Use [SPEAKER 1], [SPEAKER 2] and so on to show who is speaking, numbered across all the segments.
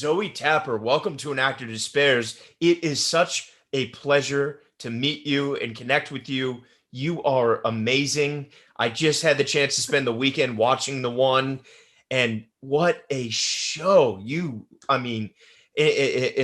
[SPEAKER 1] Zoë Tapper, welcome to An Actor Despairs. It is such a pleasure to meet you and connect with you. You are amazing. I just had the chance to spend the weekend watching the one, and what a show! In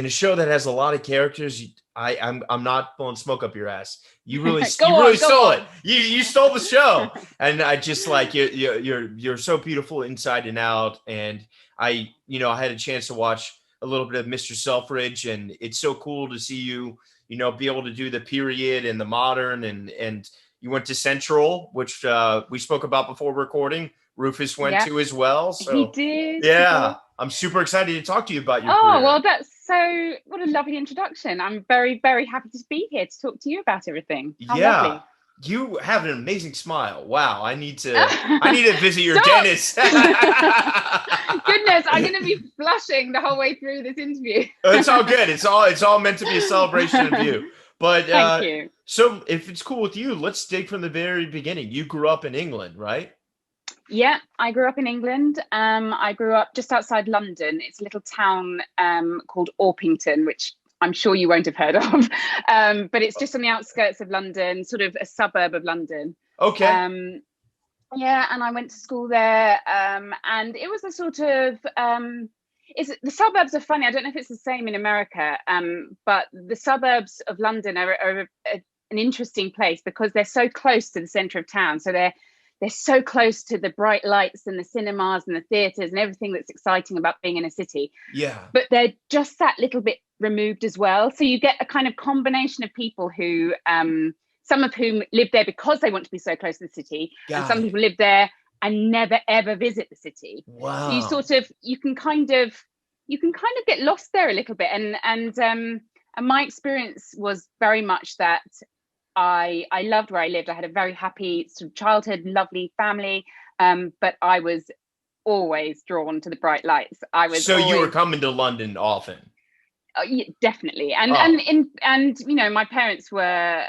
[SPEAKER 1] a show that has a lot of characters, I'm not blowing smoke up your ass. You really
[SPEAKER 2] Go
[SPEAKER 1] you really
[SPEAKER 2] on, go
[SPEAKER 1] stole it.
[SPEAKER 2] on.
[SPEAKER 1] You stole the show, and I just like you're so beautiful inside and out, and I had a chance to watch a little bit of Mr. Selfridge, and it's so cool to see you, be able to do the period and the modern, and you went to Central, which we spoke about before recording. Rufus went
[SPEAKER 2] Yeah,
[SPEAKER 1] to as well.
[SPEAKER 2] he
[SPEAKER 1] So
[SPEAKER 2] did. He
[SPEAKER 1] yeah,
[SPEAKER 2] did.
[SPEAKER 1] I'm super excited to talk to you about your
[SPEAKER 2] Oh,
[SPEAKER 1] career.
[SPEAKER 2] well, what a lovely introduction. I'm very, very happy to be here to talk to you about everything. How
[SPEAKER 1] Yeah.
[SPEAKER 2] lovely.
[SPEAKER 1] You have an amazing smile. Wow. I need to visit your
[SPEAKER 2] Stop.
[SPEAKER 1] dentist.
[SPEAKER 2] Goodness, I'm going to be blushing the whole way through this interview.
[SPEAKER 1] It's all good. It's all meant to be a celebration of you. But
[SPEAKER 2] Thank you.
[SPEAKER 1] so if it's cool with you, let's dig from the very beginning. You grew up in England, right?
[SPEAKER 2] Yeah, I grew up in England. I grew up just outside London. It's a little town called Orpington, which I'm sure you won't have heard of. But it's just on the outskirts of London, sort of a suburb of London.
[SPEAKER 1] Okay.
[SPEAKER 2] Um, yeah, and I went to school there. And it was a sort of the suburbs are funny. I don't know if it's the same in America, but the suburbs of London are an interesting place because they're so close to the centre of town. So they're so close to the bright lights and the cinemas and the theatres and everything that's exciting about being in a city.
[SPEAKER 1] Yeah.
[SPEAKER 2] But they're just that little bit removed as well. So you get a kind of combination of people who, some of whom live there because they want to be so close to the city, and
[SPEAKER 1] Got
[SPEAKER 2] some
[SPEAKER 1] it.
[SPEAKER 2] people live there and never ever visit the city. So
[SPEAKER 1] Wow.
[SPEAKER 2] you can kind of get lost there a little bit. And my experience was very much that I loved where I lived. I had a very happy sort of childhood, lovely family, but I was always drawn to the bright lights. I was
[SPEAKER 1] So you were
[SPEAKER 2] always
[SPEAKER 1] coming to London often.
[SPEAKER 2] yeah, definitely,
[SPEAKER 1] Oh,
[SPEAKER 2] and my parents were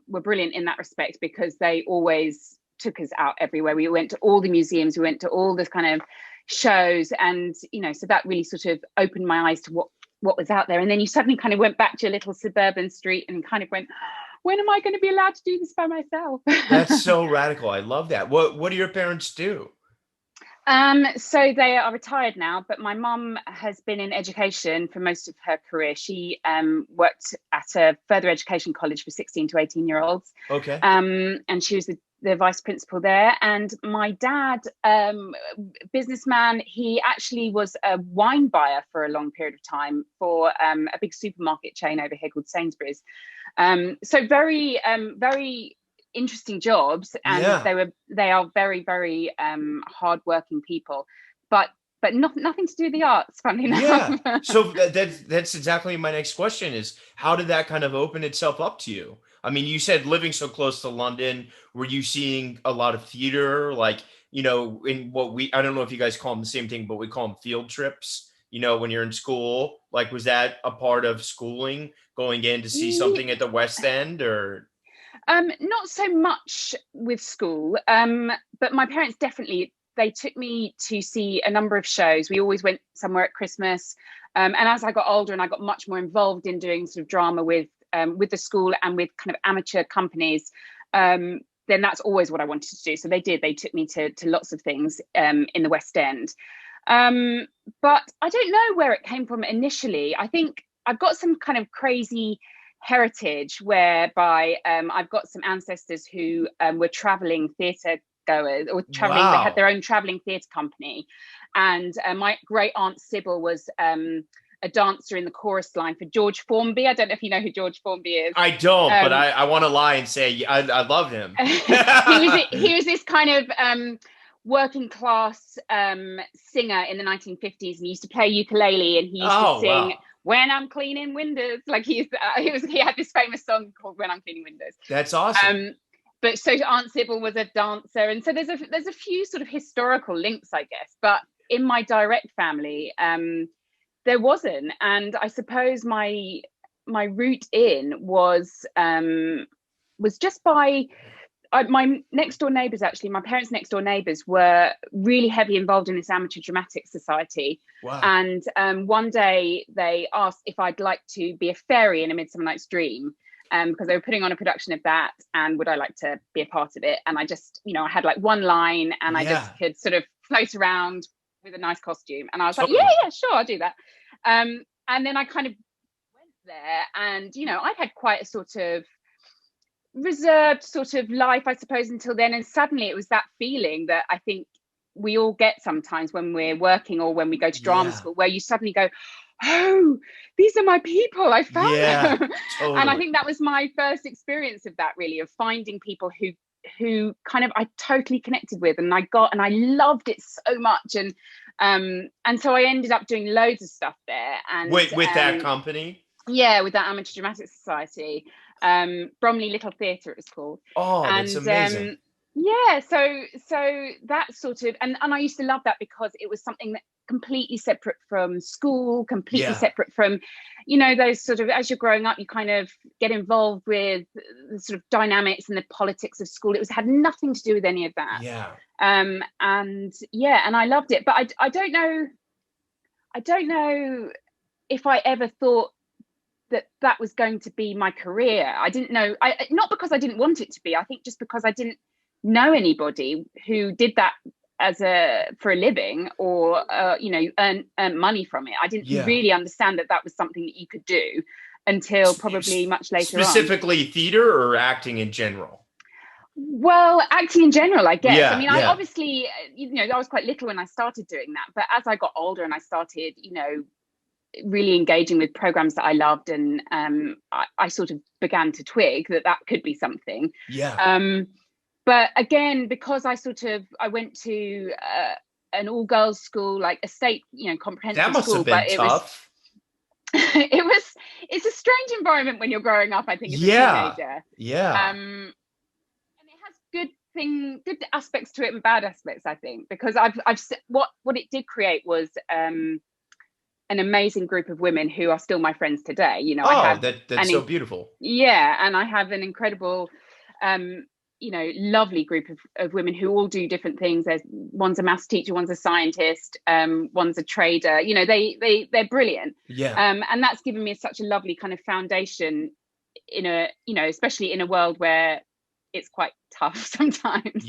[SPEAKER 2] brilliant in that respect because they always took us out everywhere. We went to all the museums, we went to all the kind of shows, and so that really sort of opened my eyes to what was out there. And then you suddenly kind of went back to a little suburban street and kind of went, when am I going to be allowed to do this by myself?
[SPEAKER 1] that's so radical. I love that. What do your parents do?
[SPEAKER 2] So they are retired now, but my mum has been in education for most of her career. She worked at a further education college for 16 to 18-year-olds,
[SPEAKER 1] Okay.
[SPEAKER 2] and she was the vice principal there. And my dad, businessman, he actually was a wine buyer for a long period of time for a big supermarket chain over here called Sainsbury's. So very interesting jobs, and
[SPEAKER 1] Yeah.
[SPEAKER 2] they are very, very hardworking people, but nothing to do with the arts, funnily enough.
[SPEAKER 1] Yeah. So that's exactly my next question is how did that kind of open itself up to you? I mean, you said living so close to London, were you seeing a lot of theater, like, in what I don't know if you guys call them the same thing, but we call them field trips, when you're in school, like, was that a part of schooling going in to see something at the West End or?
[SPEAKER 2] Not so much with school, but my parents definitely, they took me to see a number of shows. We always went somewhere at Christmas, and as I got older and I got much more involved in doing sort of drama with the school and with kind of amateur companies, then that's always what I wanted to do. So they did. They took me to lots of things in the West End, but I don't know where it came from initially. I think I've got some kind of crazy heritage whereby I've got some ancestors who were traveling theatre goers or traveling. They had
[SPEAKER 1] Wow.
[SPEAKER 2] their own traveling theatre company, and my great aunt Sybil was a dancer in the chorus line for George Formby. I don't know if you know who George Formby is.
[SPEAKER 1] I don't, but
[SPEAKER 2] Um,
[SPEAKER 1] I want to lie and say I love him.
[SPEAKER 2] he was this kind of working class singer in the 1950s, and he used to play ukulele, and he used to
[SPEAKER 1] Oh,
[SPEAKER 2] sing
[SPEAKER 1] wow.
[SPEAKER 2] "When I'm Cleaning Windows." Like he had this famous song called "When I'm Cleaning Windows."
[SPEAKER 1] That's awesome.
[SPEAKER 2] But so Aunt Sybil was a dancer, and so there's a few sort of historical links, I guess. But in my direct family, there wasn't, and I suppose my route in was just by my next door neighbours, actually, my parents' next door neighbours were really heavily involved in this amateur dramatic society.
[SPEAKER 1] Wow.
[SPEAKER 2] And one day they asked if I'd like to be a fairy in A Midsummer Night's Dream, because they were putting on a production of that, and would I like to be a part of it? And I just, I had like one line, and I just could sort of float around with a nice costume. And I was like, yeah, sure, I'll do that. And then I kind of went there, and, I'd had quite a sort of reserved sort of life, I suppose, until then. And suddenly it was that feeling that I think we all get sometimes when we're working or when we go to drama school, where you suddenly go, oh, these are my people, I found them. Totally. And I think that was my first experience of that, really, of finding people who kind of I totally connected with, and I loved it so much. And so I ended up doing loads of stuff there. And
[SPEAKER 1] with that company?
[SPEAKER 2] Yeah, with that Amateur Dramatic Society. Bromley Little Theatre it was called.
[SPEAKER 1] Oh, that's amazing.
[SPEAKER 2] So that sort of, and I used to love that because it was something that completely separate from school, completely separate from, those sort of, as you're growing up, you kind of get involved with the sort of dynamics and the politics of school. It had nothing to do with any of that. And I loved it, but I don't know if I ever thought that was going to be my career. I didn't know, not because I didn't want it to be, I think just because I didn't know anybody who did that for a living, or earn money from it. I didn't really understand that was something that you could do until probably much later.
[SPEAKER 1] Specifically theater or acting in general?
[SPEAKER 2] Well, acting in general, I guess. I obviously, I was quite little when I started doing that, but as I got older and I started, really engaging with programs that I loved, and I sort of began to twig that could be something. But again, because I went to an all-girls school, like a state, comprehensive school.
[SPEAKER 1] That must have been tough.
[SPEAKER 2] It's a strange environment when you're growing up, I think, as a teenager. And it has good aspects to it and bad aspects, I think, because what it did create was an amazing group of women who are still my friends today.
[SPEAKER 1] That's so beautiful.
[SPEAKER 2] And I have an incredible lovely group of women who all do different things. One's a maths teacher, one's a scientist, one's a trader. They're brilliant. And that's given me such a lovely kind of foundation especially in a world where it's quite tough sometimes.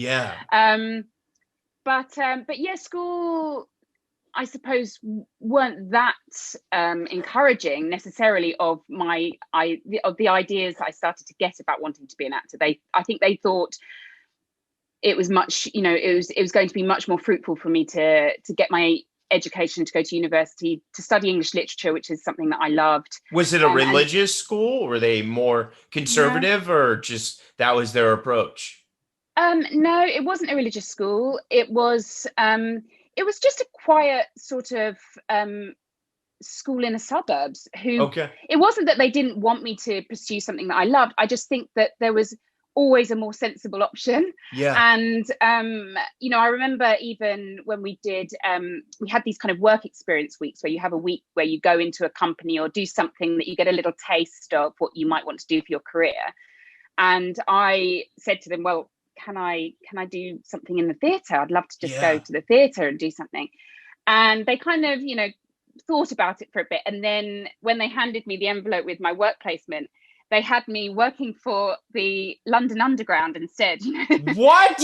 [SPEAKER 2] But school, I suppose, weren't that encouraging necessarily of the ideas I started to get about wanting to be an actor. I think they thought it was much, it was going to be much more fruitful for me to get my education, to go to university, to study English literature, which is something that I loved.
[SPEAKER 1] Was it a religious school? Were they more conservative, or just that was their approach?
[SPEAKER 2] No, it wasn't a religious school. It was just a quiet sort of school in the suburbs. It wasn't that they didn't want me to pursue something that I loved. I just think that there was always a more sensible option. And I remember even when we did we had these kind of work experience weeks, where you have a week where you go into a company or do something that you get a little taste of what you might want to do for your career. And I said to them, well, can I do something in the theatre? I'd love to just go to the theatre and do something. And they kind of, thought about it for a bit. And then when they handed me the envelope with my work placement, they had me working for the London Underground instead.
[SPEAKER 1] What?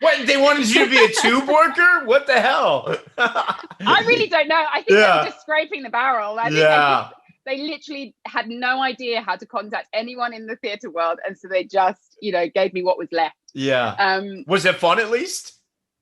[SPEAKER 1] What? They wanted you to be a tube worker? What the hell?
[SPEAKER 2] I really don't know. I think they were just scraping the barrel. I think they literally had no idea how to contact anyone in the theatre world, and so they just, gave me what was left.
[SPEAKER 1] Was it fun at least?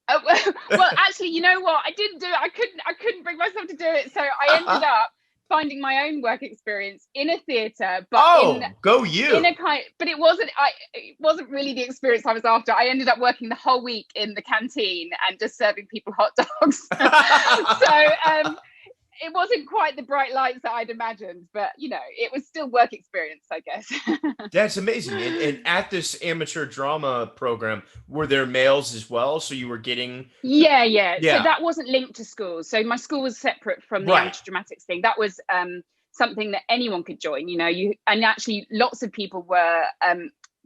[SPEAKER 2] Well, actually, you know what? I didn't do it. I couldn't bring myself to do it. So I ended up finding my own work experience in a theatre, but but it wasn't really the experience I was after. I ended up working the whole week in the canteen and just serving people hot dogs. So it wasn't quite the bright lights that I'd imagined, but it was still work experience, I guess.
[SPEAKER 1] That's amazing. And at this amateur drama program, were there males as well? So you were getting
[SPEAKER 2] yeah. So that wasn't linked to school. So my school was separate from the amateur dramatics thing. That was something that anyone could join. And actually lots of people were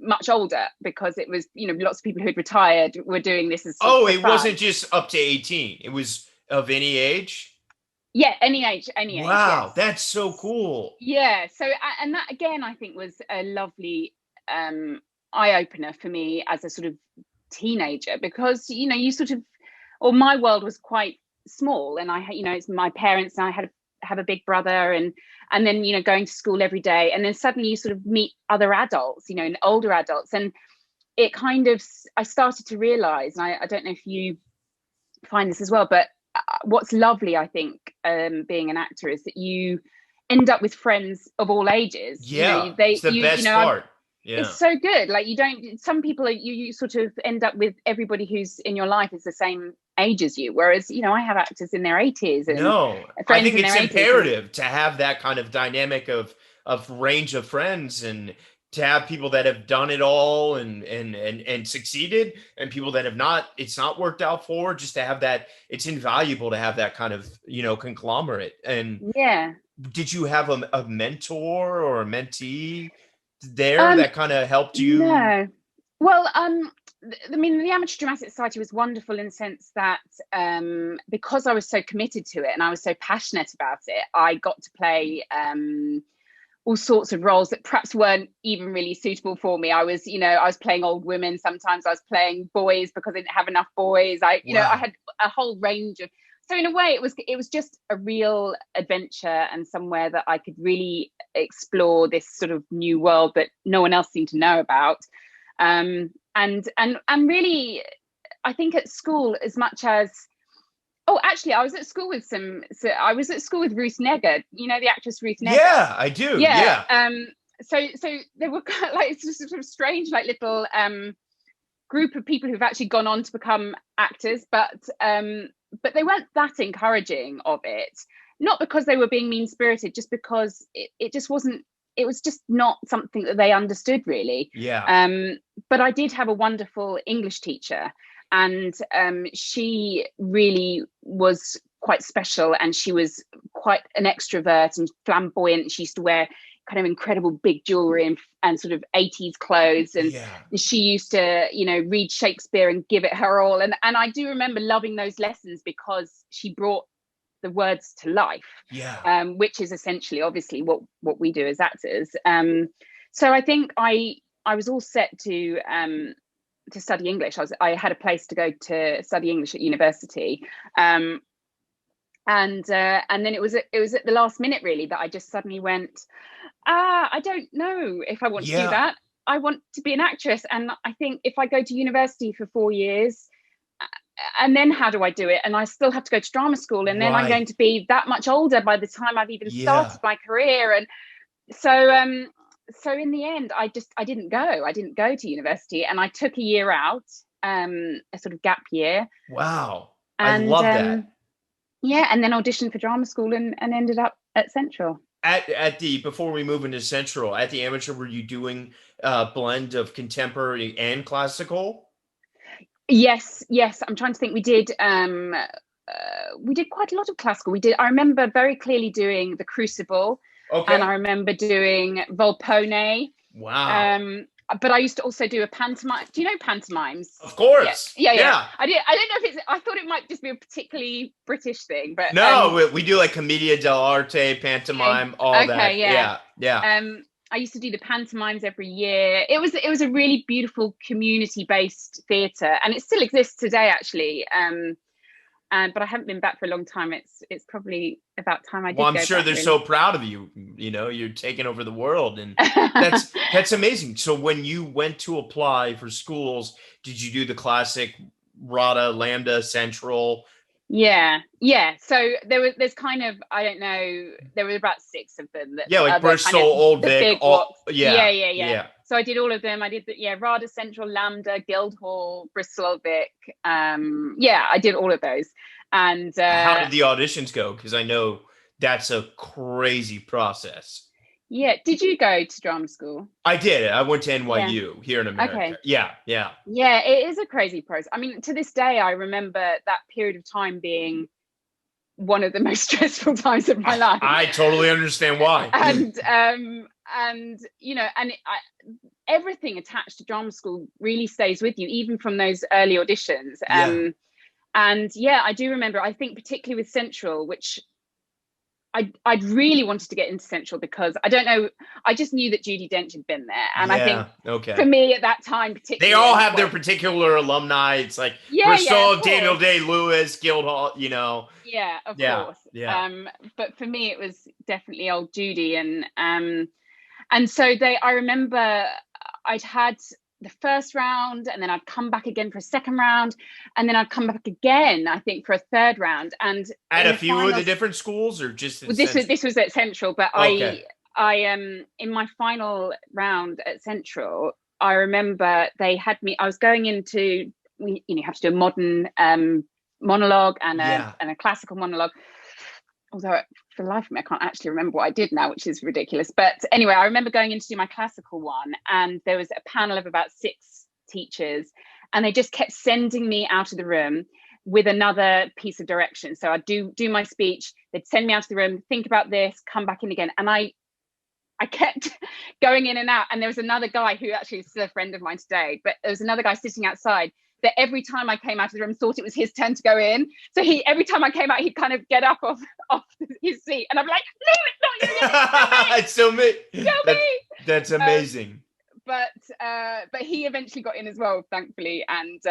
[SPEAKER 2] much older, because it was, lots of people who'd retired were doing this as
[SPEAKER 1] it wasn't just up to 18. It was of any age.
[SPEAKER 2] Yeah, any age,
[SPEAKER 1] Wow,
[SPEAKER 2] yes.
[SPEAKER 1] that's so cool.
[SPEAKER 2] Yeah, so, and that again, I think was a lovely eye-opener for me as a sort of teenager, because you sort of, or my world was quite small, and I it's my parents, and I have a big brother, and then going to school every day, and then suddenly you sort of meet other adults, and older adults, and it kind of, I started to realize, and I don't know if you find this as well, but what's lovely, I think, being an actor, is that you end up with friends of all ages.
[SPEAKER 1] Yeah, it's the best part. Yeah.
[SPEAKER 2] It's so good. Like, some people you sort of end up with everybody who's in your life is the same age as you, whereas I have actors in their 80s, and
[SPEAKER 1] I think it's imperative to have that kind of dynamic of range of friends, and to have people that have done it all and succeeded, and people that have not, it's not worked out for, just to have that. It's invaluable to have that kind of conglomerate. And
[SPEAKER 2] yeah,
[SPEAKER 1] did you have a mentor or a mentee there that kind of helped you?
[SPEAKER 2] No. Well, I mean, the Amateur Dramatic Society was wonderful in the sense that because I was so committed to it and I was so passionate about it, I got to play all sorts of roles that perhaps weren't even really suitable for me. I was playing old women. Sometimes I was playing boys because I didn't have enough boys. I had a whole range of. So in a way, it was just a real adventure, and somewhere that I could really explore this sort of new world that no one else seemed to know about. And really, I think at school, as much as, actually, I was at school with Ruth Negga. The actress Ruth Negga.
[SPEAKER 1] Yeah, I do. Yeah.
[SPEAKER 2] So there were kind of, like, it's just sort of strange, like, little group of people who've actually gone on to become actors, but they weren't that encouraging of it, not because they were being mean-spirited, just because it just wasn't, it was just not something that they understood, really.
[SPEAKER 1] Yeah.
[SPEAKER 2] But I did have a wonderful English teacher, and she really was quite special, and she was quite an extrovert and flamboyant. She used to wear kind of incredible big jewelry and sort of 80s clothes, and she used to read Shakespeare and give it her all, and I do remember loving those lessons because she brought the words to life, which is essentially obviously what we do as actors. So I think I was all set to study English. I had a place to go to study English at university, and then it was at the last minute, really, that I just suddenly went, I don't know if I want to do that. I want to be an actress. And I think if I go to university for 4 years, and then how do I do it? And I still have to go to drama school. And then I'm going to be that much older by the time I've even started my career. And so in the end, I didn't go. I didn't go to university. And I took a year out, a sort of gap year.
[SPEAKER 1] Wow. I love that.
[SPEAKER 2] Yeah, and then auditioned for drama school and ended up at Central.
[SPEAKER 1] Before we move into Central, at the Amateur, were you doing a blend of contemporary and classical?
[SPEAKER 2] Yes. I'm trying to think. We did quite a lot of classical. I remember very clearly doing The Crucible. Okay. And I remember doing Volpone.
[SPEAKER 1] Wow.
[SPEAKER 2] But I used to also do a pantomime. Do you know pantomimes?
[SPEAKER 1] Of course.
[SPEAKER 2] Yeah. I don't know if I thought it might just be a particularly British thing, but
[SPEAKER 1] no, we do like Commedia dell'arte, pantomime, all that. Yeah.
[SPEAKER 2] I used to do the pantomimes every year. It was a really beautiful community-based theatre, and it still exists today, actually. But I haven't been back for a long time. It's probably about time I did.
[SPEAKER 1] Well, I'm sure they're so proud of you. You're taking over the world, and that's amazing. So when you went to apply for schools, did you do the classic RADA, Lambda, Central?
[SPEAKER 2] Yeah. So there's kind of, I don't know, there were about 6 of them.
[SPEAKER 1] Like Bristol, Old Vic,
[SPEAKER 2] Yeah. So I did all of them. I did RADA, Central, Lambda, Guildhall, Bristol, Old Vic. I did all of those. And
[SPEAKER 1] how did the auditions go? Because I know that's a crazy process.
[SPEAKER 2] Yeah. Did you go to drama school?
[SPEAKER 1] I did. I went to NYU here in America. Okay. Yeah.
[SPEAKER 2] Yeah, it is a crazy process. I mean, to this day, I remember that period of time being one of the most stressful times of my life.
[SPEAKER 1] I totally understand why.
[SPEAKER 2] And and everything attached to drama school really stays with you, even from those early auditions. And yeah, I do remember, I think particularly with Central, which I'd really wanted to get into Central because I don't know, I just knew that Judi Dench had been there. And I think for me at that time, particularly,
[SPEAKER 1] they all have their particular alumni. It's like Bristol, Daniel Day-Lewis, Guildhall,
[SPEAKER 2] Yeah, of course. But for me, it was definitely old Judi. And so I remember I'd had the first round, and then I'd come back again for a second round, and then I'd come back again, I think, for a third round. And
[SPEAKER 1] at a few of the different schools, or just
[SPEAKER 2] this was at Central, but I in my final round at Central, I remember they had me. I was going into, you have to do a modern monologue and a classical monologue. Although for the life of me, I can't actually remember what I did now, which is ridiculous. But anyway, I remember going in to do my classical one, and there was a panel of about 6 teachers, and they just kept sending me out of the room with another piece of direction. So I'd do my speech, they'd send me out of the room, think about this, come back in again. And I kept going in and out. And there was another guy who actually is still a friend of mine today, but there was another guy sitting outside that every time I came out of the room thought it was his turn to go in. So every time I came out, he'd kind of get up off his seat, and I'm like, no, it's not you.
[SPEAKER 1] It's still me. That's amazing.
[SPEAKER 2] But he eventually got in as well, thankfully, and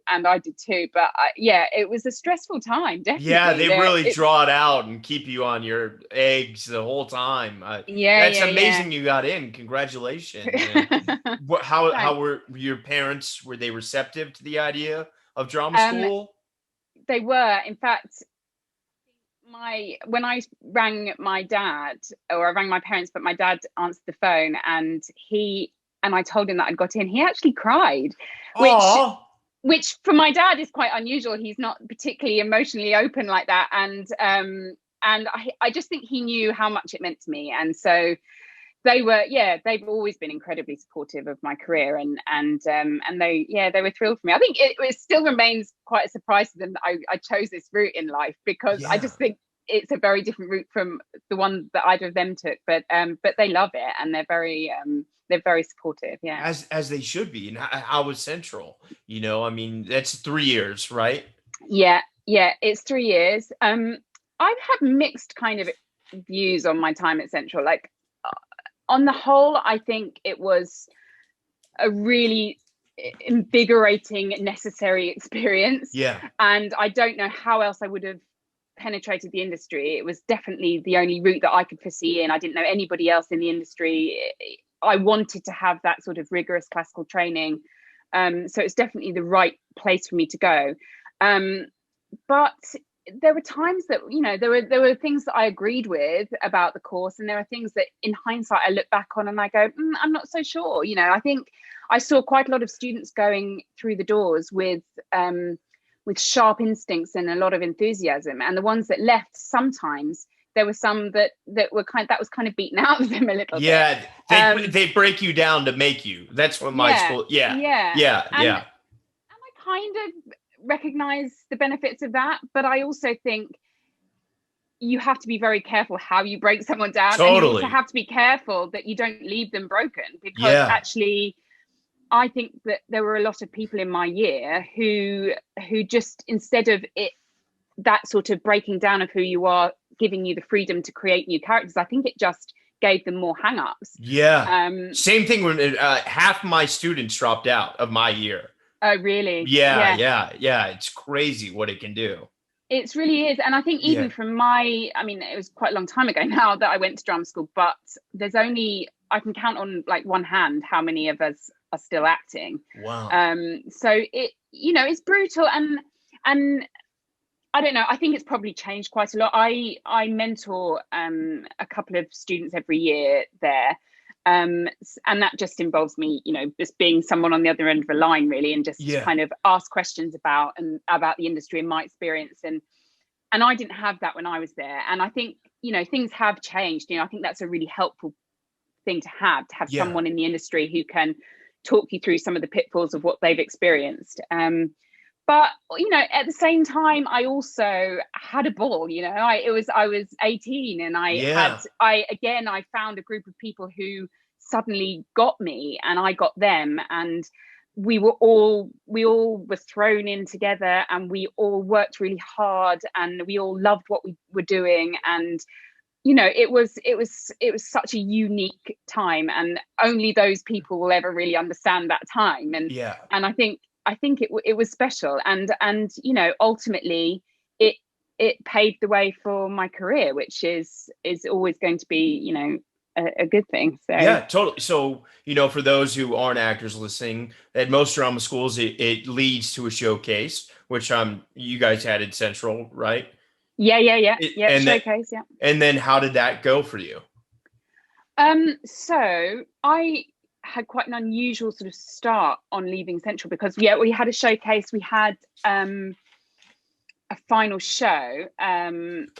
[SPEAKER 2] I did too. But it was a stressful time, definitely.
[SPEAKER 1] Yeah, they really draw it out and keep you on your eggs the whole time. That's amazing. You got in. Congratulations. How were your parents? Were they receptive to the idea of drama school?
[SPEAKER 2] They were. In fact, when I rang my dad, or I rang my parents, but my dad answered the phone, and I told him that I'd got in, he actually cried, which for my dad is quite unusual. He's not particularly emotionally open like that. And I just think he knew how much it meant to me. And so they've always been incredibly supportive of my career, and they were thrilled for me. I think it still remains quite a surprise to them that I chose this route in life, because I just think it's a very different route from the one that either of them took. But they love it, and they're very supportive. Yeah,
[SPEAKER 1] as they should be. And how was Central? I mean, that's 3 years, right?
[SPEAKER 2] Yeah, it's 3 years. I've had mixed kind of views on my time at Central. Like, on the whole, I think it was a really invigorating, necessary experience.
[SPEAKER 1] Yeah.
[SPEAKER 2] And I don't know how else I would have penetrated the industry. It was definitely the only route that I could foresee, and I didn't know anybody else in the industry. I wanted to have that sort of rigorous classical training. So it's definitely the right place for me to go. But there were times that, there were things that I agreed with about the course, and there are things that in hindsight I look back on and I go, I'm not so sure. I think I saw quite a lot of students going through the doors with sharp instincts and a lot of enthusiasm, and the ones that left, sometimes there were some that were that was kind of beaten out of them a little bit.
[SPEAKER 1] Yeah, they break you down to make you. That's what my school. Yeah. And I
[SPEAKER 2] kind of recognize the benefits of that, but I also think you have to be very careful how you break someone down.
[SPEAKER 1] Totally.
[SPEAKER 2] And you also have to be careful that you don't leave them broken, because actually I think that there were a lot of people in my year who just, instead of that sort of breaking down of who you are, giving you the freedom to create new characters, I think it just gave them more hang-ups.
[SPEAKER 1] Same thing when half my students dropped out of my year.
[SPEAKER 2] Oh, really?
[SPEAKER 1] Yeah. It's crazy what it can do.
[SPEAKER 2] It really is. And I think even from it was quite a long time ago now that I went to drama school, but I can count on like one hand how many of us are still acting.
[SPEAKER 1] Wow.
[SPEAKER 2] So it's brutal, and I don't know, I think it's probably changed quite a lot. I mentor a couple of students every year there. And that just involves me, just being someone on the other end of a line, really, and just kind of ask questions about the industry and my experience. And I didn't have that when I was there. And I think, things have changed. I think that's a really helpful thing to have someone in the industry who can talk you through some of the pitfalls of what they've experienced. but at the same time, I also had a ball. I was 18, and
[SPEAKER 1] Yeah.
[SPEAKER 2] I found a group of people who suddenly got me, and I got them, and we all were thrown in together, and we all worked really hard, and we all loved what we were doing, and it was such a unique time, and only those people will ever really understand that time. And
[SPEAKER 1] Yeah.
[SPEAKER 2] and I think it was special, and ultimately it paved the way for my career, which is always going to be a good thing. So
[SPEAKER 1] Yeah, totally. So, for those who aren't actors listening, at most drama schools, it leads to a showcase, which you guys had at Central, right?
[SPEAKER 2] yeah,
[SPEAKER 1] And then
[SPEAKER 2] showcase, yeah.
[SPEAKER 1] and then how did that go for you?
[SPEAKER 2] So I had quite an unusual sort of start on leaving Central, because we had a showcase, we had a final show, and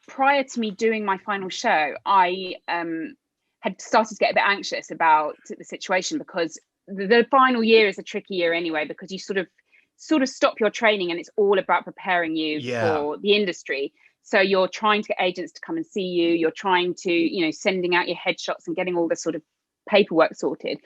[SPEAKER 2] prior to me doing my final show, I had started to get a bit anxious about the situation, because the final year is a tricky year anyway, because you sort of stop your training, and it's all about preparing you
[SPEAKER 1] Yeah.
[SPEAKER 2] for the industry. So you're trying to get agents to come and see you. You're trying to, sending out your headshots and getting all the sort of paperwork sorted.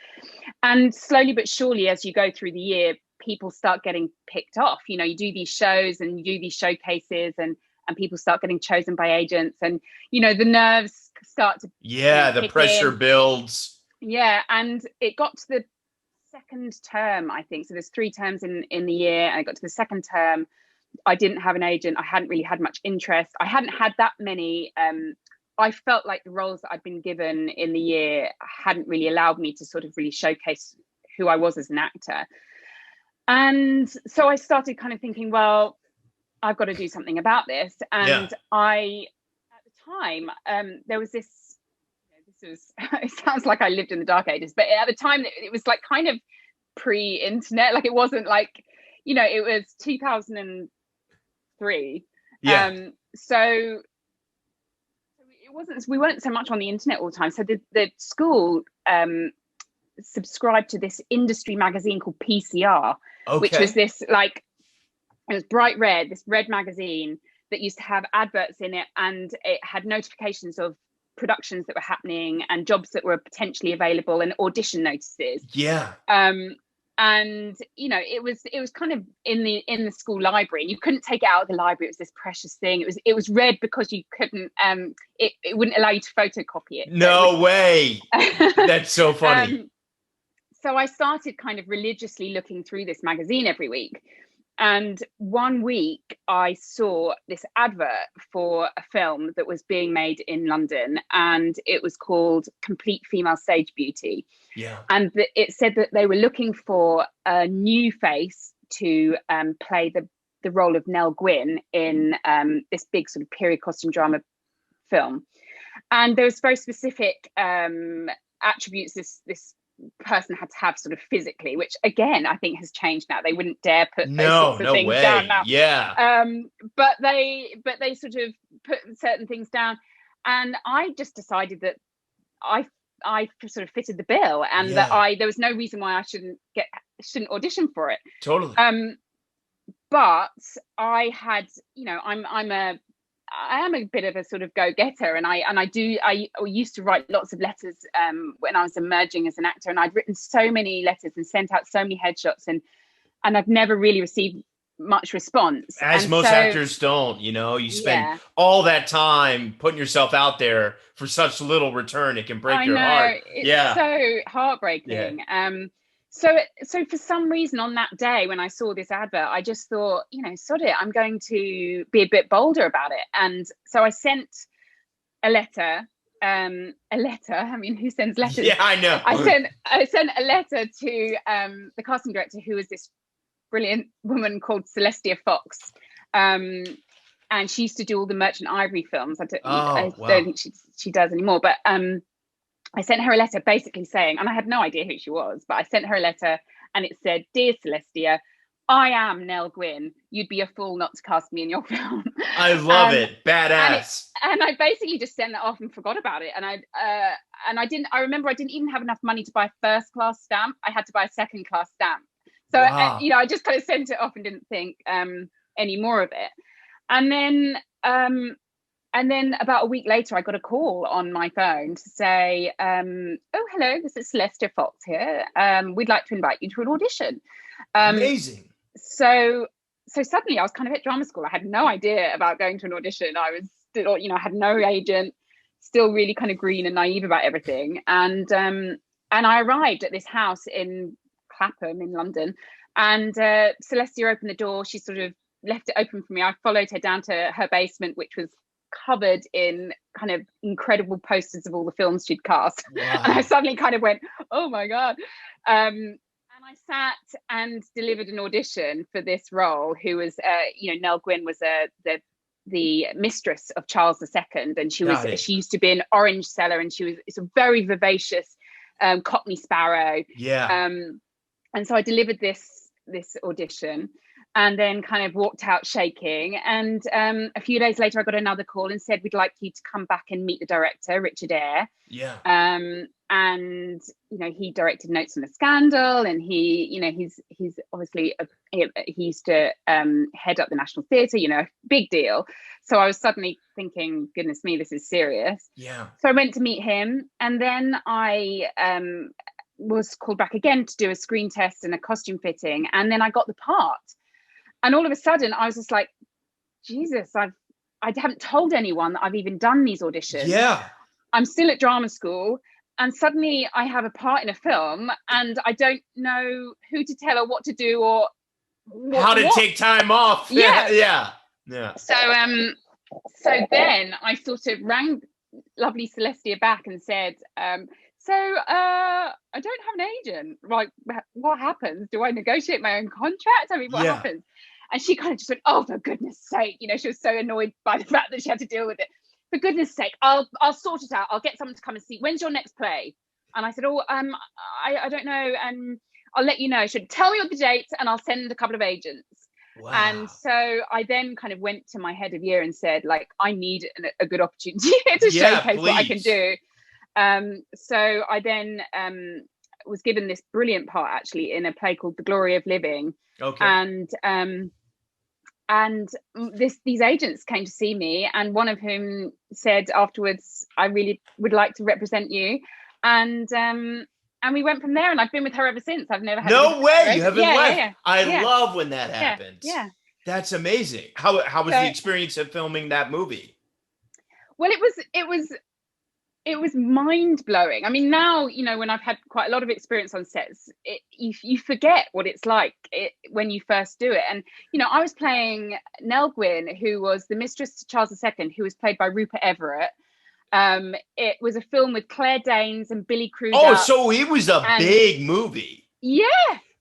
[SPEAKER 2] And slowly but surely, as you go through the year, people start getting picked off. You do these shows and you do these showcases, and people start getting chosen by agents, and the nerves start to
[SPEAKER 1] The
[SPEAKER 2] kick
[SPEAKER 1] pressure
[SPEAKER 2] in.
[SPEAKER 1] builds.
[SPEAKER 2] Yeah, and it got to the second term, I think. So there's 3 terms in the year, and I got to the second term. I didn't have an agent. I hadn't really had much interest. I hadn't had that many. I felt like the roles that I'd been given in the year hadn't really allowed me to sort of really showcase who I was as an actor. And so I started kind of thinking, well, I've got to do something about this. And at the time, there was this was, it sounds like I lived in the dark ages, but at the time it was like kind of pre-internet. Like, it wasn't like, it was 2003. So it wasn't, we weren't so much on the internet all the time. So the school subscribed to this industry magazine called PCR, which was this, like, it was bright red, this red magazine that used to have adverts in it, and it had notifications of productions that were happening and jobs that were potentially available and audition notices. And it was kind of in the school library, and you couldn't take it out of the library. It was this precious thing. It was red because you couldn't it wouldn't allow you to photocopy it.
[SPEAKER 1] No way. That's so funny.
[SPEAKER 2] So I started kind of religiously looking through this magazine every week. And one week I saw this advert for a film that was being made in London, and it was called Complete Female Stage Beauty. And it said that they were looking for a new face to play the role of Nell Gwyn in this big sort of period costume drama film. And there was very specific attributes this person had to have sort of physically, which again I think has changed now. They wouldn't dare put those sorts of things down now. But they sort of put certain things down, and I just decided that I sort of fitted the bill, and that there was no reason why I shouldn't audition for it.
[SPEAKER 1] Totally.
[SPEAKER 2] But I had, I am a bit of a sort of go-getter, and I used to write lots of letters when I was emerging as an actor, and I'd written so many letters and sent out so many headshots, and I've never really received much response.
[SPEAKER 1] As most actors don't, you spend all that time putting yourself out there for such little return. It can break your heart.
[SPEAKER 2] It's so heartbreaking. So for some reason on that day when I saw this advert, I just thought, sod it, I'm going to be a bit bolder about it. And so I sent a letter. I mean, who sends letters?
[SPEAKER 1] Yeah, I know.
[SPEAKER 2] I sent a letter to the casting director, who was this brilliant woman called Celestia Fox. And she used to do all the Merchant Ivory films. I don't think she does anymore, but I sent her a letter basically saying, and I had no idea who she was, but I sent her a letter, and it said, "Dear Celestia, I am Nell Gwyn. You'd be a fool not to cast me in your film."
[SPEAKER 1] I love it. Badass.
[SPEAKER 2] And I basically just sent that off and forgot about it. And I remember I didn't even have enough money to buy a first class stamp. I had to buy a second class stamp So
[SPEAKER 1] Wow.
[SPEAKER 2] I just kind of sent it off and didn't think any more of it. And then about a week later, I got a call on my phone to say, "Oh, hello, this is Celestia Fox here. We'd like to invite you to an audition."
[SPEAKER 1] Amazing.
[SPEAKER 2] So suddenly I was kind of at drama school. I had no idea about going to an audition. I was still, I had no agent, still really kind of green and naive about everything. And I arrived at this house in Clapham in London, and Celestia opened the door. She sort of left it open for me. I followed her down to her basement, which was covered in kind of incredible posters of all the films she'd cast.
[SPEAKER 1] Wow.
[SPEAKER 2] And I suddenly kind of went, oh my God. And I sat and delivered an audition for this role, who was, Nell Gwyn was the mistress of Charles II. And she used to be an orange seller, and it's a very vivacious Cockney sparrow.
[SPEAKER 1] Yeah.
[SPEAKER 2] And so I delivered this audition, and then kind of walked out shaking. And a few days later, I got another call and said, "We'd like you to come back and meet the director, Richard Eyre."
[SPEAKER 1] Yeah.
[SPEAKER 2] And he directed Notes on a Scandal, and he's obviously he used to head up the National Theatre, big deal. So I was suddenly thinking, goodness me, this is serious.
[SPEAKER 1] Yeah.
[SPEAKER 2] So I went to meet him, and then I was called back again to do a screen test and a costume fitting, and then I got the part. And all of a sudden, I was just like, Jesus, I haven't told anyone that I've even done these auditions.
[SPEAKER 1] Yeah.
[SPEAKER 2] I'm still at drama school, and suddenly I have a part in a film, and I don't know who to tell or what to do or
[SPEAKER 1] how to take time off.
[SPEAKER 2] Yeah.
[SPEAKER 1] Yeah.
[SPEAKER 2] So then I sort of rang lovely Celestia back and said, I don't have an agent. Like, what happens? Do I negotiate my own contract? I mean, what happens? And she kind of just went, "Oh, for goodness sake." She was so annoyed by the fact that she had to deal with it. "For goodness sake, I'll sort it out. I'll get someone to come and see. When's your next play?" And I said, "Oh, I don't know. And I'll let you know." She said, "Tell me all the dates and I'll send a couple of agents." Wow. And so I then kind of went to my head of year and said, like, I need a good opportunity to showcase what I can do. So I then was given this brilliant part, actually, in a play called The Glory of Living. Okay. And these agents came to see me, and one of whom said afterwards, "I really would like to represent you." And we went from there, and I've been with her ever since. I've never had
[SPEAKER 1] no way. You haven't left.
[SPEAKER 2] Yeah.
[SPEAKER 1] I love when that happens.
[SPEAKER 2] Yeah.
[SPEAKER 1] That's amazing. How was the experience of filming that movie?
[SPEAKER 2] Well, it was mind-blowing. I mean, now, when I've had quite a lot of experience on sets, you forget what it's like when you first do it. And, I was playing Nell Gwyn, who was the mistress to Charles II, who was played by Rupert Everett. It was a film with Claire Danes and Billy Crudup.
[SPEAKER 1] Oh, so it was a big movie.
[SPEAKER 2] Yeah.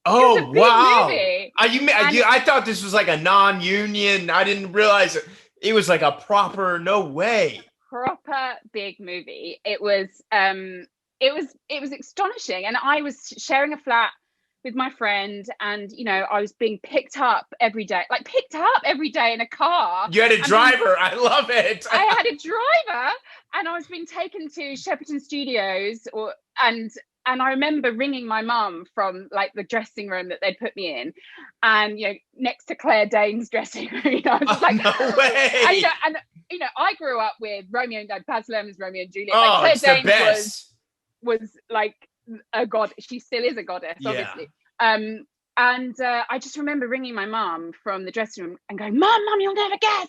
[SPEAKER 1] Oh, wow.
[SPEAKER 2] Movie.
[SPEAKER 1] I thought this was like a non-union. I didn't realize it was like a proper, no way.
[SPEAKER 2] Proper big movie. It was astonishing. And I was sharing a flat with my friend, and I was being picked up every day in a car.
[SPEAKER 1] You had a driver. I love it.
[SPEAKER 2] I had a driver, and I was being taken to Shepperton Studios, and I remember ringing my mum from like the dressing room that they'd put me in, and next to Claire Danes' dressing room. I was like,
[SPEAKER 1] no way.
[SPEAKER 2] And I grew up with Baz Luhrmann's Romeo and Juliet.
[SPEAKER 1] Oh,
[SPEAKER 2] like,
[SPEAKER 1] it's the best.
[SPEAKER 2] Was like a god. She still is a goddess, obviously. And I just remember ringing my mum from the dressing room and going, Mum, you'll never guess.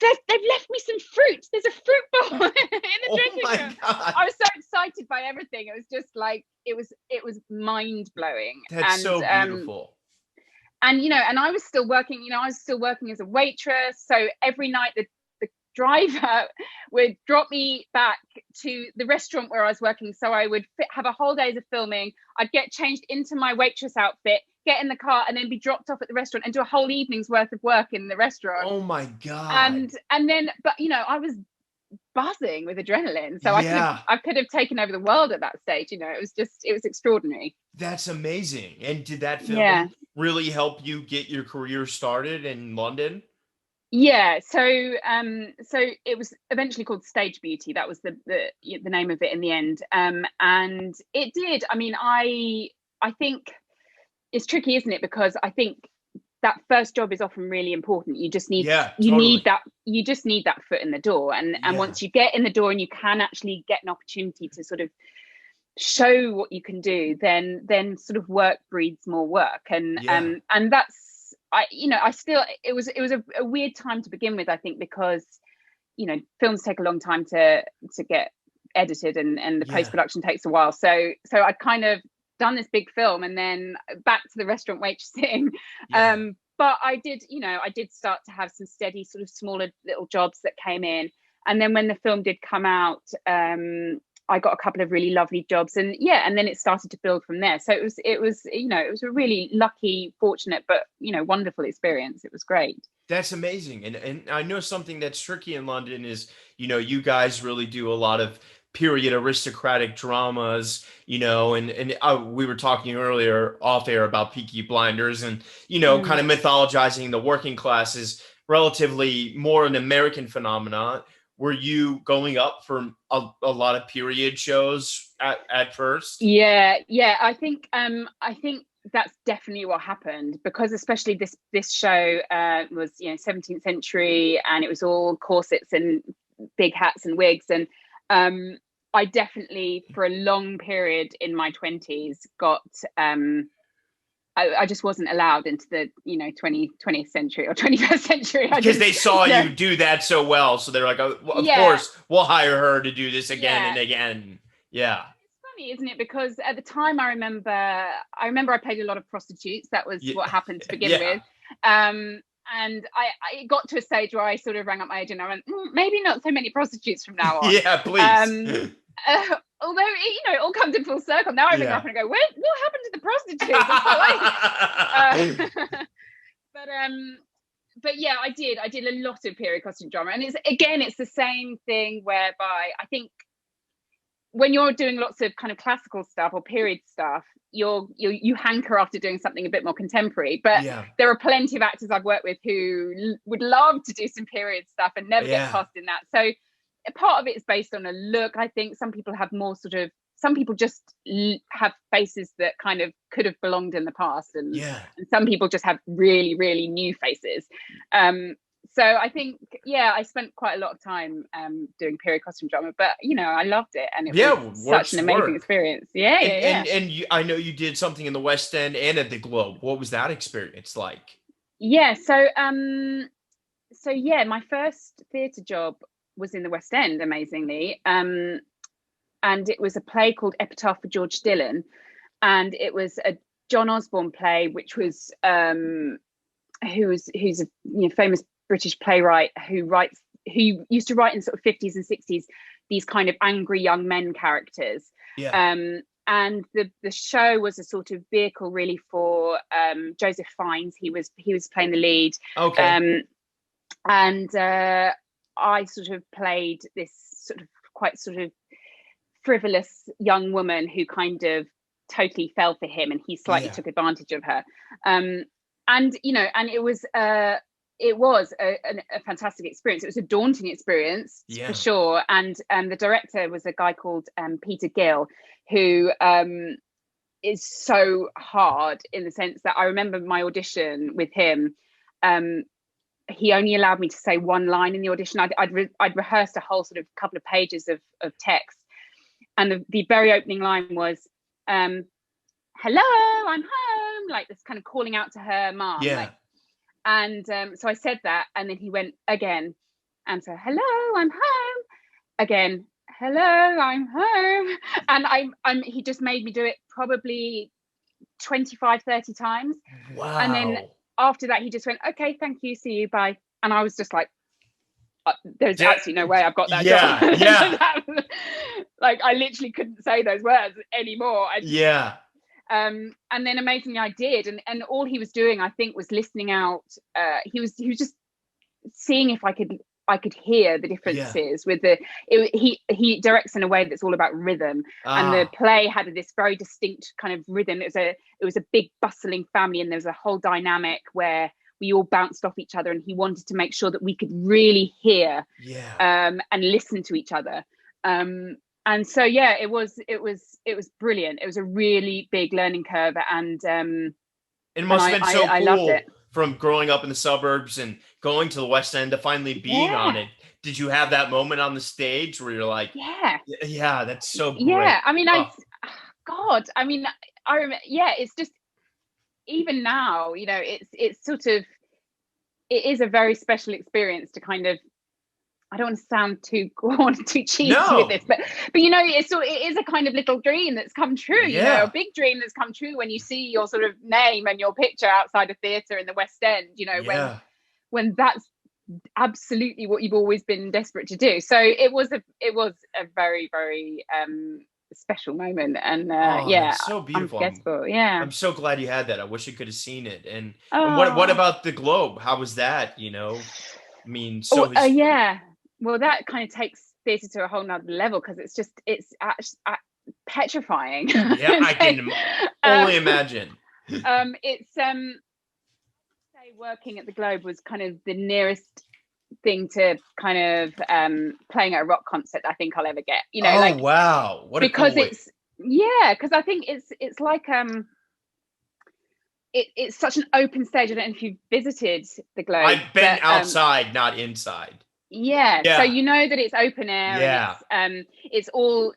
[SPEAKER 2] They've left me some fruit. There's a fruit bowl in the dressing room. God. I was so excited by everything. It was just like, it was mind blowing.
[SPEAKER 1] That's so beautiful.
[SPEAKER 2] And and I was still working. I was still working as a waitress. So every night the driver would drop me back to the restaurant where I was working. So I would have a whole day of filming. I'd get changed into my waitress outfit, get in the car, and then be dropped off at the restaurant and do a whole evening's worth of work in the restaurant.
[SPEAKER 1] Oh my God.
[SPEAKER 2] And then, but I was buzzing with adrenaline. So I could have taken over the world at that stage. It was extraordinary.
[SPEAKER 1] That's amazing. And did that film really help you get your career started in London?
[SPEAKER 2] Yeah, so it was eventually called Stage Beauty. That was the name of it in the end. And it did. I mean, I think it's tricky, isn't it? Because I think that first job is often really important. You just need
[SPEAKER 1] Yeah, totally.
[SPEAKER 2] you just need that foot in the door. And
[SPEAKER 1] Yeah.
[SPEAKER 2] once you get in the door and you can actually get an opportunity to sort of show what you can do, then sort of work breeds more work. And that's, I still, it was a weird time to begin with, I think, because films take a long time to get edited, and the post-production takes a while. So I'd kind of done this big film and then back to the restaurant waitressing. But I did start to have some steady sort of smaller little jobs that came in. And then when the film did come out, I got a couple of really lovely jobs, and then it started to build from there. So it was a really lucky, fortunate, but wonderful experience. It was great.
[SPEAKER 1] That's amazing. And I know something that's tricky in London is, you guys really do a lot of period aristocratic dramas, and we were talking earlier off air about Peaky Blinders, and, kind of mythologizing the working class is relatively more an American phenomenon. Were you going up for a lot of period shows at first?
[SPEAKER 2] Yeah. I think that's definitely what happened, because especially this show was 17th century, and it was all corsets and big hats and wigs, and I definitely for a long period in my 20s got I just wasn't allowed into the 20th century or 21st century
[SPEAKER 1] because they saw you do that so well, so they're like, oh, well, of course we'll hire her to do this again and again. Yeah.
[SPEAKER 2] Funny, isn't it? Because at the time I remember I played a lot of prostitutes. That was what happened to begin with. And I got to a stage where I sort of rang up my agent and I went, maybe not so many prostitutes from now on.
[SPEAKER 1] Yeah, please.
[SPEAKER 2] Although it all comes in full circle. Now I ring up and I go, what happened to the prostitutes? But yeah, I did a lot of period costume drama, and it's the same thing whereby I think when you're doing lots of kind of classical stuff or period stuff, you hanker after doing something a bit more contemporary. But there are plenty of actors I've worked with who would love to do some period stuff and never get cast in that. So a part of it is based on a look. I think some people have more some people just have faces that kind of could have belonged in the past, and some people just have really, really new faces. So I think, I spent quite a lot of time doing period costume drama, but I loved it, and it was such an amazing experience.
[SPEAKER 1] And I know you did something in the West End and at the Globe. What was that experience like?
[SPEAKER 2] So my first theatre job was in the West End, amazingly, and it was a play called Epitaph for George Dillon, and it was a John Osborne play, which was who's a famous British playwright who used to write in sort of 50s and 60s these kind of angry young men characters. And the show was a sort of vehicle really for Joseph Fiennes. He was playing the lead. I sort of played this sort of quite sort of frivolous young woman who kind of totally fell for him, and he slightly took advantage of her. And it was a fantastic experience. It was a daunting experience for sure. And the director was a guy called Peter Gill, who is so hard in the sense that I remember my audition with him. He only allowed me to say one line in the audition. I'd rehearsed a whole sort of couple of pages of text, and the very opening line was, "Hello, I'm home," like this kind of calling out to her mom. So I said that, and then he went again, and so, "Hello, I'm home," again, "Hello, I'm home," and he just made me do it probably 25, 30 times.
[SPEAKER 1] Wow.
[SPEAKER 2] And then after that, he just went, "Okay, thank you, see you, bye." And I was just like, there's absolutely no way I've got that job. Like, I literally couldn't say those words anymore. And then amazingly I did, and all he was doing, I think, was listening out. He was just seeing if I could hear the differences with he directs in a way that's all about rhythm, and the play had this very distinct kind of rhythm. It was a big bustling family, and there was a whole dynamic where we all bounced off each other, and he wanted to make sure that we could really hear and listen to each other. And so it was brilliant. It was a really big learning curve, and
[SPEAKER 1] It
[SPEAKER 2] And
[SPEAKER 1] must have been so
[SPEAKER 2] I loved
[SPEAKER 1] cool
[SPEAKER 2] it.
[SPEAKER 1] from growing up in the suburbs and going to the West End to finally being on
[SPEAKER 2] Yeah.
[SPEAKER 1] it. Did you have that moment on the stage where you're like,
[SPEAKER 2] Yeah.
[SPEAKER 1] yeah, that's so
[SPEAKER 2] Yeah.
[SPEAKER 1] great.
[SPEAKER 2] I mean,
[SPEAKER 1] Oh,
[SPEAKER 2] God, I mean, I remember, yeah, it's just, even now, you know, it's sort of, it is a very special experience to kind of, I don't want to sound too too cheesy with
[SPEAKER 1] no.
[SPEAKER 2] this, but you know, it is a kind of little dream that's come true, you know, a
[SPEAKER 1] Yeah.
[SPEAKER 2] big dream that's come true when you see your sort of name and your picture outside a theatre in the West End, you know,
[SPEAKER 1] Yeah.
[SPEAKER 2] when that's absolutely what you've always been desperate to do. So it was a very, very special moment, and
[SPEAKER 1] Oh,
[SPEAKER 2] yeah,
[SPEAKER 1] that's so beautiful.
[SPEAKER 2] unforgettable. Yeah.
[SPEAKER 1] I'm so glad you had that. I wish I could have seen it. And what
[SPEAKER 2] Oh,
[SPEAKER 1] about the Globe? How was that? You know, I mean,
[SPEAKER 2] oh,
[SPEAKER 1] so his
[SPEAKER 2] yeah. Well, that kind of takes theatre to a whole nother level, because it's actually petrifying.
[SPEAKER 1] yeah, I
[SPEAKER 2] So,
[SPEAKER 1] can only imagine.
[SPEAKER 2] it's say working at the Globe was kind of the nearest thing to kind of playing at a rock concert I think I'll ever get. You know,
[SPEAKER 1] Oh
[SPEAKER 2] like,
[SPEAKER 1] wow, what a
[SPEAKER 2] because
[SPEAKER 1] cool way.
[SPEAKER 2] it's, yeah, because I think it's like it's such an open stage. I don't know if you've visited the Globe,
[SPEAKER 1] I've been
[SPEAKER 2] but
[SPEAKER 1] outside, not inside.
[SPEAKER 2] yeah, so
[SPEAKER 1] Yeah,
[SPEAKER 2] you know that it's open air,
[SPEAKER 1] yeah,
[SPEAKER 2] and it's all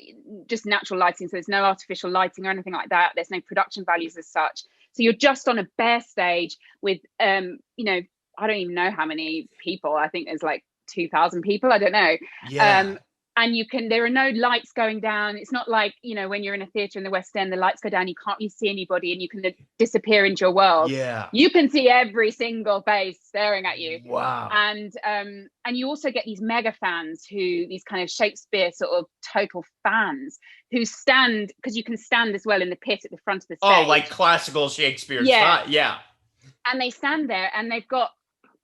[SPEAKER 2] just natural lighting, so there's no artificial lighting or anything like that. There's no production values as such. So you're just on a bare stage with you know, I don't even know how many people. I think there's like 2,000 people. I don't know.
[SPEAKER 1] yeah,
[SPEAKER 2] Um, and there are no lights going down. It's not like, you know, when you're in a theatre in the West End, the lights go down, you can't really see anybody, and you can disappear into your world.
[SPEAKER 1] yeah.
[SPEAKER 2] You can see every single face staring at you.
[SPEAKER 1] Wow.
[SPEAKER 2] And you also get these mega fans, these kind of Shakespeare sort of total fans, who stand, because you can stand as well in the pit at the front of the
[SPEAKER 1] Oh,
[SPEAKER 2] stage.
[SPEAKER 1] like classical Shakespeare
[SPEAKER 2] Yeah.
[SPEAKER 1] style. Yeah.
[SPEAKER 2] And they stand there and they've got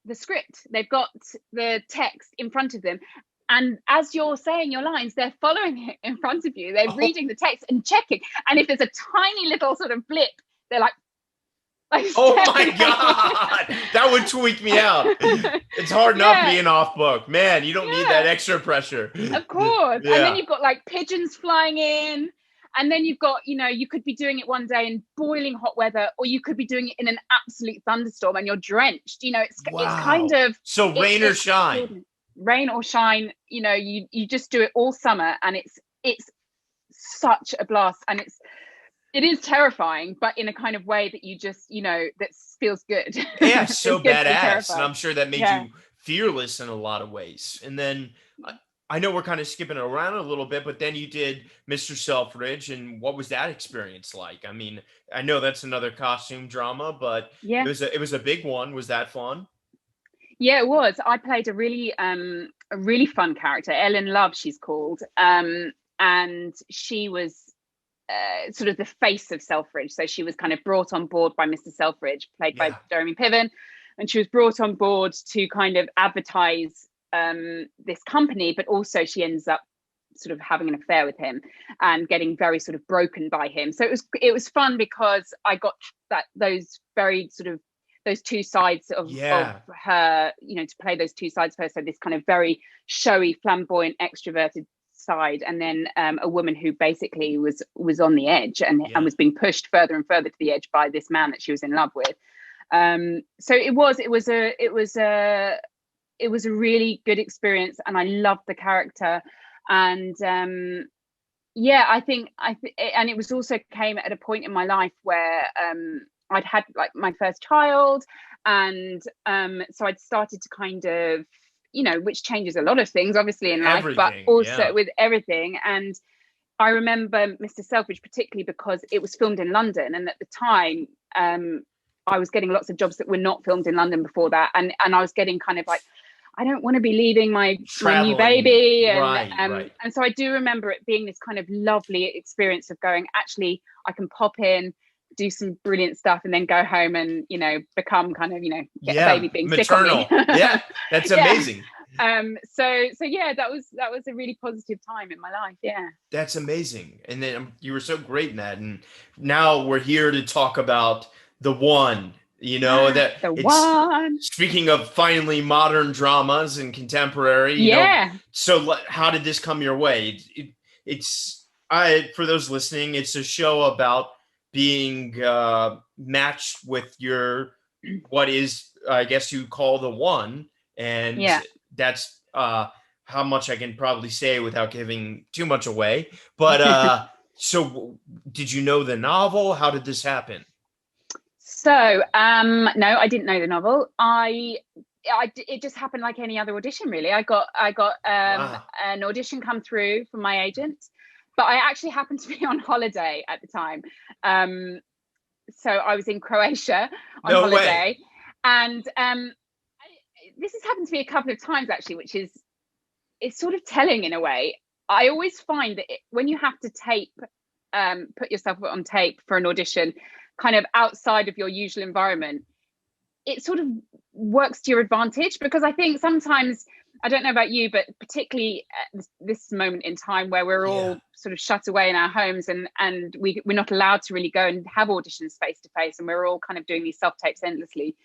[SPEAKER 2] the script, they've got the text in front of them, and as you're saying your lines, they're following it in front of you, they're
[SPEAKER 1] Oh,
[SPEAKER 2] reading the text and checking, and if there's a tiny little sort of blip, they're like
[SPEAKER 1] oh my
[SPEAKER 2] staring
[SPEAKER 1] God. That would tweak me out. It's hard enough
[SPEAKER 2] yeah,
[SPEAKER 1] being off book. Man, you don't need that
[SPEAKER 2] yeah.
[SPEAKER 1] extra pressure.
[SPEAKER 2] Of course. And then
[SPEAKER 1] Yeah.
[SPEAKER 2] you've got like pigeons flying in. And then you've got, you know, you could be doing it one day in boiling hot weather, or you could be doing it in an absolute thunderstorm and you're drenched. You know, it's kind
[SPEAKER 1] Wow.
[SPEAKER 2] of,
[SPEAKER 1] So rain or
[SPEAKER 2] it's
[SPEAKER 1] shine.
[SPEAKER 2] rain or shine. You know, you just do it all summer, and it's such a blast, and it is terrifying, but in a kind of way that you just, you know, that feels good.
[SPEAKER 1] Yeah,
[SPEAKER 2] It
[SPEAKER 1] so
[SPEAKER 2] feels good to be
[SPEAKER 1] badass. And
[SPEAKER 2] terrified.
[SPEAKER 1] I'm sure that made
[SPEAKER 2] Yeah.
[SPEAKER 1] you fearless in a lot of ways. And then I know we're kind of skipping around a little bit, but then you did Mr. Selfridge. And what was that experience like? I mean, I know that's another costume drama, but
[SPEAKER 2] Yeah.
[SPEAKER 1] it was a big one. Was that fun?
[SPEAKER 2] Yeah, it was. I played a really fun character, Ellen Love, she's called, and she was sort of the face of Selfridge. So she was kind of brought on board by Mr. Selfridge, played by
[SPEAKER 1] Yeah.
[SPEAKER 2] Jeremy Piven, and she was brought on board to kind of advertise this company, but also she ends up sort of having an affair with him and getting very sort of broken by him. So it was fun, because I got those very sort of those two sides of
[SPEAKER 1] Yeah.
[SPEAKER 2] her, you know, to play those two sides of her. So this kind of very showy, flamboyant, extroverted side, and then a woman who basically was on the edge and was being pushed further and further to the edge by this man that she was in love with. So it was a really good experience, and I loved the character. And yeah, I think and it was also came at a point in my life where I'd had like my first child, and so I'd started to kind of, you know, which changes a lot of things obviously in life, but
[SPEAKER 1] Everything.
[SPEAKER 2] also
[SPEAKER 1] Yeah.
[SPEAKER 2] with everything. And I remember Mr. Selfridge particularly because it was filmed in London, and at the time I was getting lots of jobs that were not filmed in London before that, and I was getting kind of like, I don't want to be leaving my new
[SPEAKER 1] Traveling.
[SPEAKER 2] baby,
[SPEAKER 1] Right. Right.
[SPEAKER 2] and so I do remember it being this kind of lovely experience of going, actually I can pop in, do some brilliant stuff, and then go home and, you know, become kind of, you know, get a baby being
[SPEAKER 1] maternal.
[SPEAKER 2] sick on me.
[SPEAKER 1] Yeah, that's
[SPEAKER 2] Yeah.
[SPEAKER 1] amazing.
[SPEAKER 2] So yeah, that was a really positive time in my life. Yeah.
[SPEAKER 1] That's amazing. And then you were so great in that. And now we're here to talk about the one, you know, that
[SPEAKER 2] The
[SPEAKER 1] it's
[SPEAKER 2] one.
[SPEAKER 1] speaking of finally modern dramas and contemporary, you know,
[SPEAKER 2] Yeah.
[SPEAKER 1] so how did this come your way? For those listening, it's a show about being matched with your, what is, I guess you call the one. And
[SPEAKER 2] Yeah.
[SPEAKER 1] that's how much I can probably say without giving too much away. But so did you know the novel? How did this happen?
[SPEAKER 2] So, no, I didn't know the novel. It just happened like any other audition, really. I got
[SPEAKER 1] Wow.
[SPEAKER 2] an audition come through from my agent, but I actually happened to be on holiday at the time. So I was in Croatia on
[SPEAKER 1] No way.
[SPEAKER 2] holiday, and this has happened to me a couple of times actually, which is, it's sort of telling in a way. I always find that when you have to put yourself on tape for an audition, kind of outside of your usual environment, it sort of works to your advantage, because I think sometimes, I don't know about you, but particularly at this moment in time where we're all sort of shut away in our homes, and we're not allowed to really go and have auditions face to face, and we're all kind of doing these self tapes endlessly.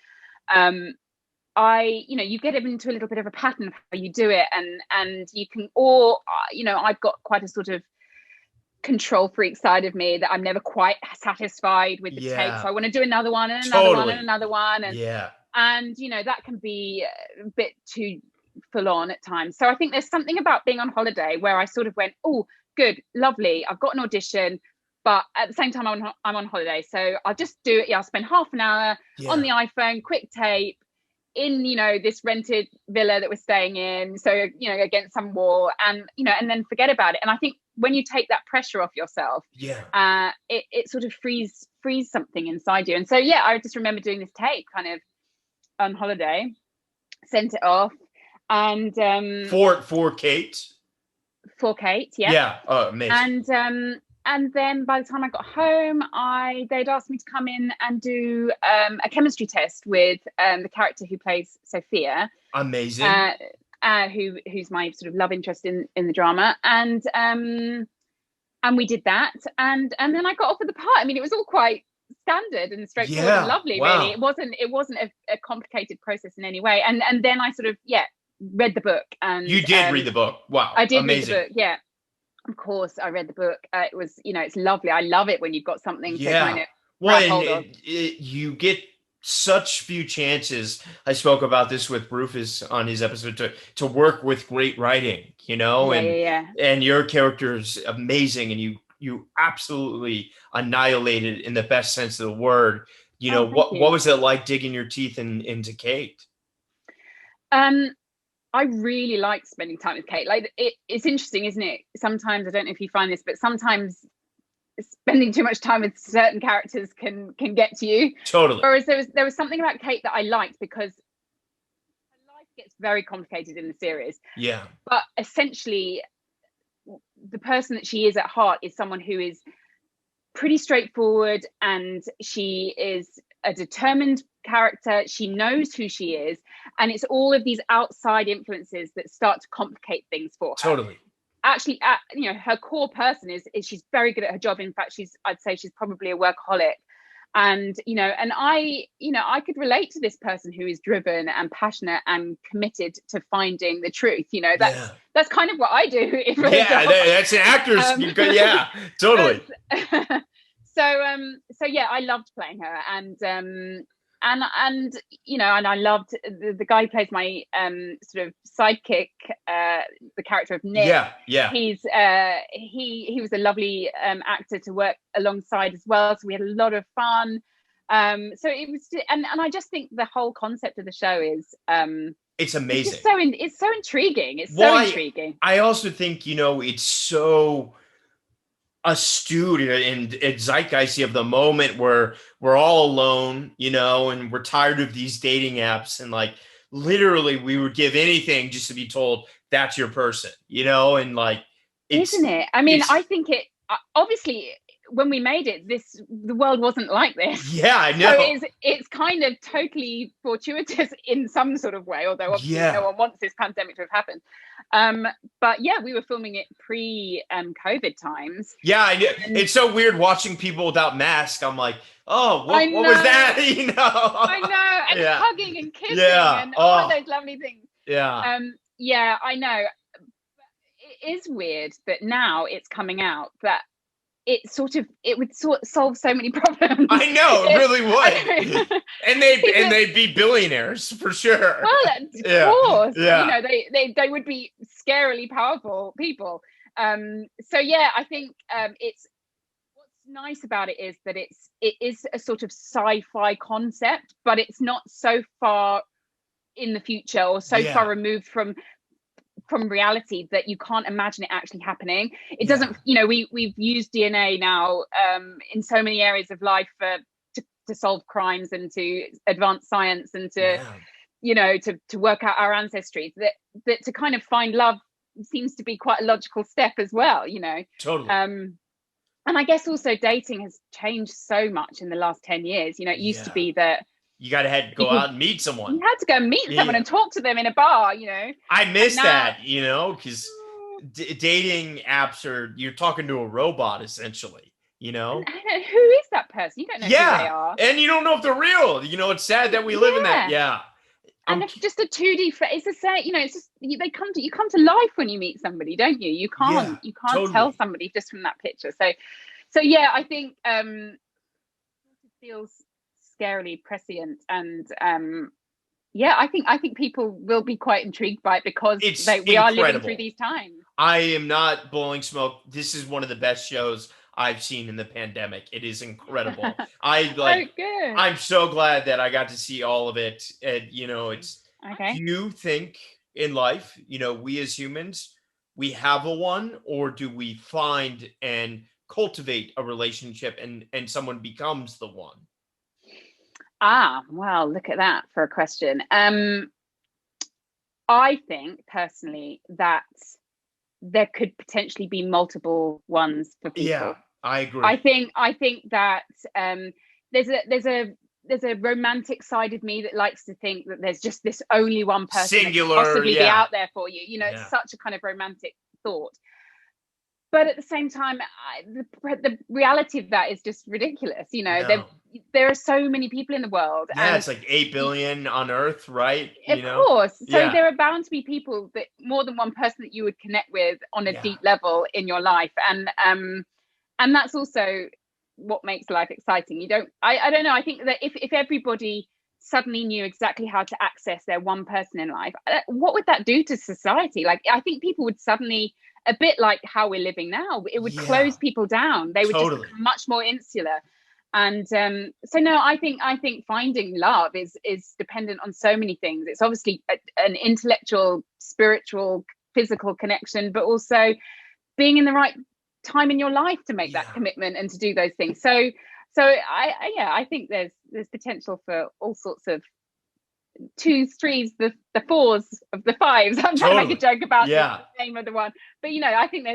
[SPEAKER 2] You get into a little bit of a pattern of how you do it, and you can, or I've got quite a sort of control freak side of me that I'm never quite satisfied with the tape, so I want to do another one and another one and another one, and that can be a bit too full on at times. So I think there's something about being on holiday where I sort of went, oh, good, lovely, I've got an audition, but at the same time I'm on holiday, so I'll just do it. I'll spend half an hour on the iPhone, quick tape, in this rented villa that we're staying in, so against some wall, and then forget about it. And I think when you take that pressure off yourself, it sort of frees something inside you. And so I just remember doing this tape kind of on holiday, sent it off, and
[SPEAKER 1] for Kate.
[SPEAKER 2] For Kate,
[SPEAKER 1] amazing.
[SPEAKER 2] And then by the time I got home, they'd asked me to come in and do a chemistry test with the character who plays Sophia.
[SPEAKER 1] Amazing.
[SPEAKER 2] Who's my sort of love interest in the drama. And we did that. And then I got offered the part. I mean, it was all quite standard and straightforward and lovely, really. It wasn't a complicated process in any way. And then I sort of, read the book. And
[SPEAKER 1] you did read the book. Wow.
[SPEAKER 2] I did
[SPEAKER 1] amazing.
[SPEAKER 2] read the book, yeah. Of course, I read the book. It was, it's lovely. I love it when you've got something to kind of grab hold of.
[SPEAKER 1] You get such few chances. I spoke about this with Rufus on his episode to work with great writing, and your character's amazing, and you absolutely annihilated in the best sense of the word. What was it like digging your teeth into Kate?
[SPEAKER 2] I really liked spending time with Kate. Like, it's interesting, isn't it? Sometimes, I don't know if you find this, but sometimes spending too much time with certain characters can get to you.
[SPEAKER 1] Totally.
[SPEAKER 2] Whereas there was something about Kate that I liked, because her life gets very complicated in the series.
[SPEAKER 1] Yeah.
[SPEAKER 2] But essentially, the person that she is at heart is someone who is pretty straightforward, and she is a determined character. She knows who she is, and it's all of these outside influences that start to complicate things for her.
[SPEAKER 1] Totally.
[SPEAKER 2] Actually, her core person is she's very good at her job. In fact, I'd say she's probably a workaholic, and I could relate to this person who is driven and passionate and committed to finding the truth. That's kind of what I do.
[SPEAKER 1] That's an actor's. Totally.
[SPEAKER 2] So I loved playing her, and I loved the guy who plays my sort of sidekick, the character of Nick. He's he was a lovely actor to work alongside as well, so we had a lot of fun. So it was, and I just think the whole concept of the show is
[SPEAKER 1] it's amazing.
[SPEAKER 2] It's so intriguing. It's so intriguing.
[SPEAKER 1] I also think it's so astute and zeitgeisty of the moment where we're all alone, and we're tired of these dating apps, and like literally we would give anything just to be told that's your person, and like,
[SPEAKER 2] isn't it? I mean, I think it obviously, when we made it, the world wasn't like this.
[SPEAKER 1] Yeah, I know.
[SPEAKER 2] So it's kind of totally fortuitous in some sort of way, although obviously no one wants this pandemic to have happened. But we were filming it pre COVID times.
[SPEAKER 1] Yeah, I know. It's so weird watching people without masks. I'm like, oh, what was that?
[SPEAKER 2] I know, and hugging and kissing and all those lovely things. I know. It is weird that now it's coming out that it would solve so many problems.
[SPEAKER 1] I know, it really would. and they'd be billionaires for sure.
[SPEAKER 2] Well, of course,
[SPEAKER 1] yeah.
[SPEAKER 2] They would be scarily powerful people. So yeah, I think it's what's nice about it is that it is a sort of sci-fi concept, but it's not so far in the future or so far removed from reality that you can't imagine it actually happening. It doesn't, we've used DNA now in so many areas of life to solve crimes and to advance science and to to work out our ancestry, that to kind of find love seems to be quite a logical step as well.
[SPEAKER 1] Totally.
[SPEAKER 2] And I guess also dating has changed so much in the last 10 years. It used to be that
[SPEAKER 1] you got to go out and meet someone.
[SPEAKER 2] You had to go and meet someone and talk to them in a bar,
[SPEAKER 1] I miss that, because dating apps you're talking to a robot essentially, And
[SPEAKER 2] who is that person? You don't know who they are.
[SPEAKER 1] And you don't know if they're real. It's sad that we live in that. Yeah.
[SPEAKER 2] And it's just a 2D. It's the same. It's just you come to life when you meet somebody, don't you? You can't totally tell somebody just from that picture. So yeah, I think it feels scarily prescient, and I think people will be quite intrigued by it because we are living through these times.
[SPEAKER 1] I am not blowing smoke. This is one of the best shows I've seen in the pandemic. It is incredible. I'm so glad that I got to see all of it. And it's okay. Do you think in life, we as humans, we have a one, or do we find and cultivate a relationship and someone becomes the one?
[SPEAKER 2] Well, look at that for a question. I think personally that there could potentially be multiple ones for people.
[SPEAKER 1] Yeah, I agree.
[SPEAKER 2] I think that there's a romantic side of me that likes to think that there's just this only one person
[SPEAKER 1] singular
[SPEAKER 2] that could possibly be out there for you. It's such a kind of romantic thought. But at the same time, the reality of that is just ridiculous. There are so many people in the world.
[SPEAKER 1] Yeah, it's like 8 billion on Earth, right?
[SPEAKER 2] Of course. So there are bound to be people, that more than one person that you would connect with on a deep level in your life. And that's also what makes life exciting. I don't know. I think that if everybody suddenly knew exactly how to access their one person in life, what would that do to society? I think people would suddenly, a bit like how we're living now, it would close people down. They would just become much more insular. And so no, I think finding love is dependent on so many things. It's obviously an intellectual, spiritual, physical connection, but also being in the right time in your life to make that commitment and to do those things. So I think there's potential for all sorts of 2s, 3s, the 4s of the 5s. I'm trying to make a joke about the name of the one, but I think